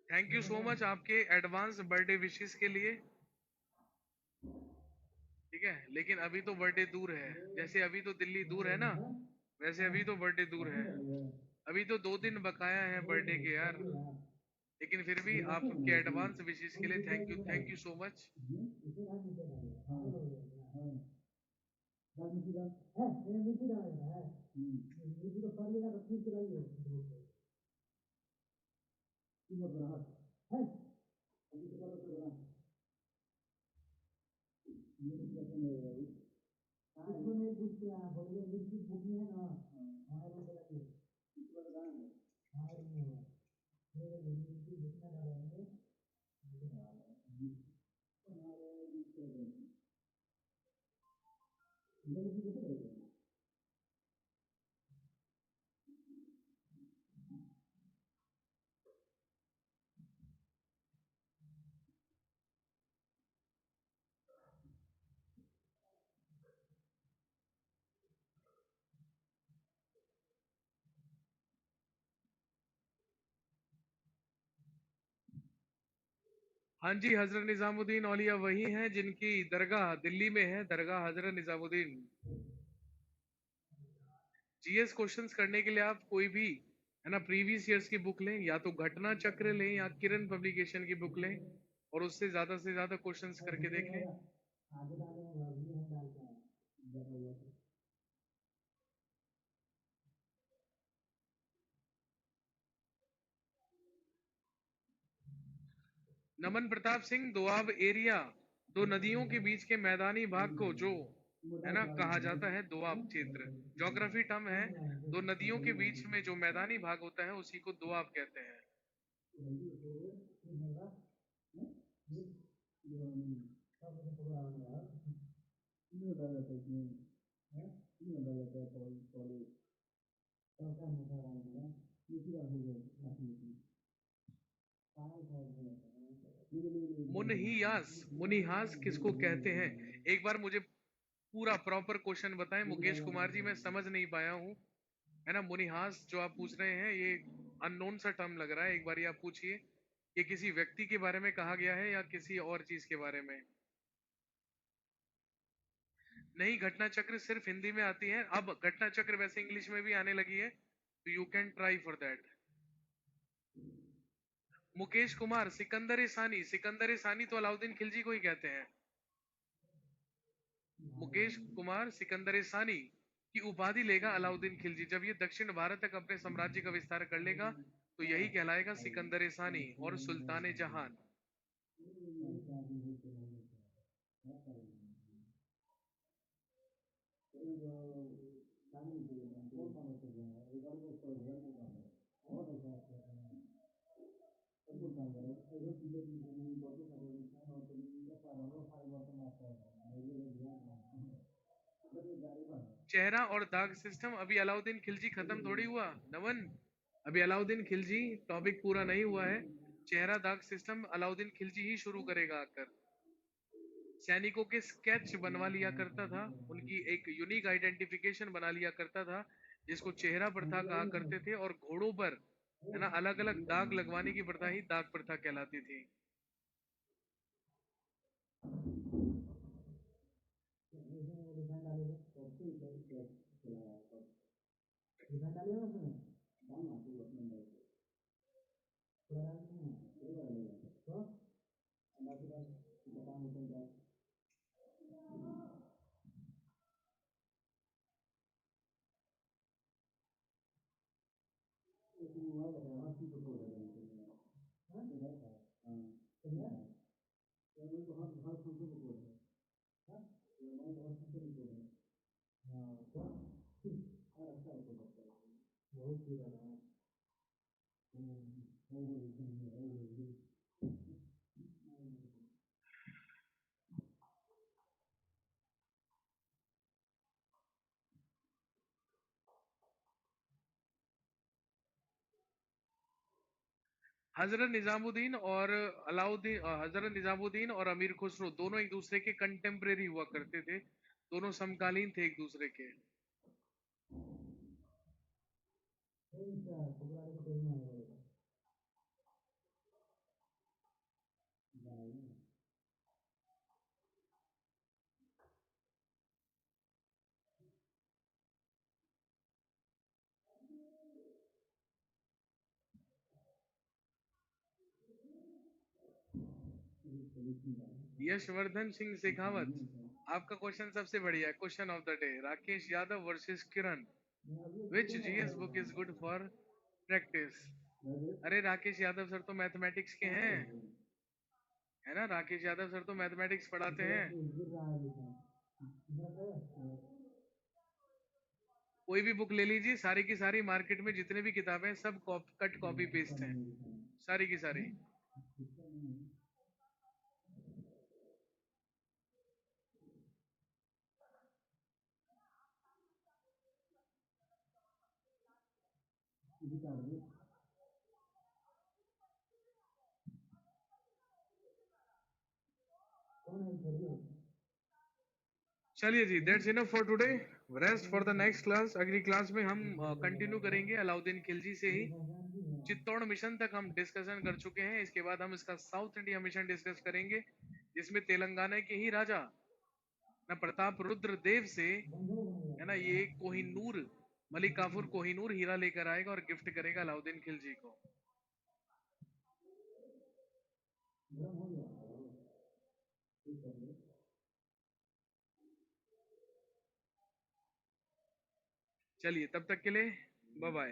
थैंक यू सो मच आपके एडवांस बर्थडे विशेस के लिए। ठीक है, लेकिन अभी तो बर्थडे दूर है। जैसे अभी तो दिल्ली दूर है ना, वैसे अभी तो बर्थडे दूर है। अभी तो 2 दिन बकाया है बर्थडे के यार। लेकिन फिर भी आपके एडवांस विशेष के लिए थैंक यू सो मच। हाँ जी, हजरत निजामुद्दीन औलिया वही हैं जिनकी दरगाह दिल्ली में है, दरगाह हजरत निजामुद्दीन। जीएस क्वेश्चंस करने के लिए आप कोई भी है ना प्रीवियस ईयर्स की बुक लें, या तो घटना चक्र लें या किरण पब्लिकेशन की बुक लें, और उससे से ज्यादा क्वेश्चंस करके देखें। नमन प्रताप सिंह, दोआब एरिया, दो नदियों के बीच के मैदानी भाग को जो है ना कहा जाता है दोआब क्षेत्र। ज्योग्राफी टर्म है। दो नदियों के बीच में जो मैदानी भाग होता है उसी को दोआब कहते हैं। मुनहियास, मुनिहास किसको कहते हैं? एक बार मुझे पूरा प्रॉपर क्वेश्चन बताएं मुकेश कुमार जी, मैं समझ नहीं पाया हूँ। है ना, मुनिहास जो आप पूछ रहे हैं ये अननोन सा टर्म लग रहा है। एक बार ये आप पूछिए, ये किसी व्यक्ति के बारे में कहा गया है या किसी और चीज के बारे में? नहीं, घटना चक्र सिर्फ हिंदी में आती है। अब घटना चक्र वैसे इंग्लिश में भी आने लगी है, तो you can try for that. Mukesh Kumar, Sikandar सानी, सिकंदर सानी तो अलाउद्दीन खिलजी को ही कहते हैं। मुकेश कुमार सिकंदर सानी की उपाधि लेगा अलाउद्दीन खिलजी जब ये दक्षिण भारत तक अपने साम्राज्य का विस्तार कर लेगा, तो यही कहलाएगा सिकंदर सानी और सुल्तान जहान। चेहरा और दाग सिस्टम अभी अलाउद्दीन खिलजी खत्म थोड़ी हुआ नमन। अभी अलाउद्दीन खिलजी टॉपिक पूरा नहीं हुआ है। चेहरा दाग सिस्टम अलाउद्दीन खिलजी ही शुरू करेगा आकर। सैनिकों के स्केच बनवा लिया करता था, उनकी एक यूनिक आइडेंटिफिकेशन बना लिया करता था, जिसको चेहरा प्रथा कहा करते थे। और घोड़ों पर है ना अलग अलग दाग लगवाने की प्रथा ही दाग प्रथा कहलाती थी। हजरत निजामुद्दीन और हजरत निजामुद्दीन और अमीर खुसरो दोनों एक दूसरे के कंटेम्परेरी हुआ करते थे, दोनों समकालीन थे एक दूसरे के। यशवर्धन सिंह शेखावत, आपका क्वेश्चन सबसे बढ़िया है। Question of the day, Rakesh Yadav versus Kiran, which GS book is good for practice? अरे राकेश यादव सर तो मैथमेटिक्स के हैं, है ना? राकेश यादव सर तो मैथमेटिक्स पढ़ाते हैं। कोई भी बुक ले लीजिए, सारी की सारी मार्केट में जितने भी किताबें हैं सब कट कॉपी पेस्ट हैं, सारी की सारी। चलिए जी, that's enough for today, rest for the next class. अगली क्लास में हम कंटिन्यू करेंगे अलाउद्दीन खिलजी से ही। चित्तौड़ मिशन तक हम डिस्कशन कर चुके हैं, इसके बाद हम इसका साउथ इंडिया मिशन डिस्कस करेंगे, जिसमें तेलंगाना के ही राजा ना प्रताप रुद्र देव से, है ना, ये कोहिनूर, मलिक काफूर कोहिनूर हीरा लेकर आएगा और गिफ्ट करेगा अलाउद्दीन खिलजी को। चलिए तब तक के लिए बाय बाय।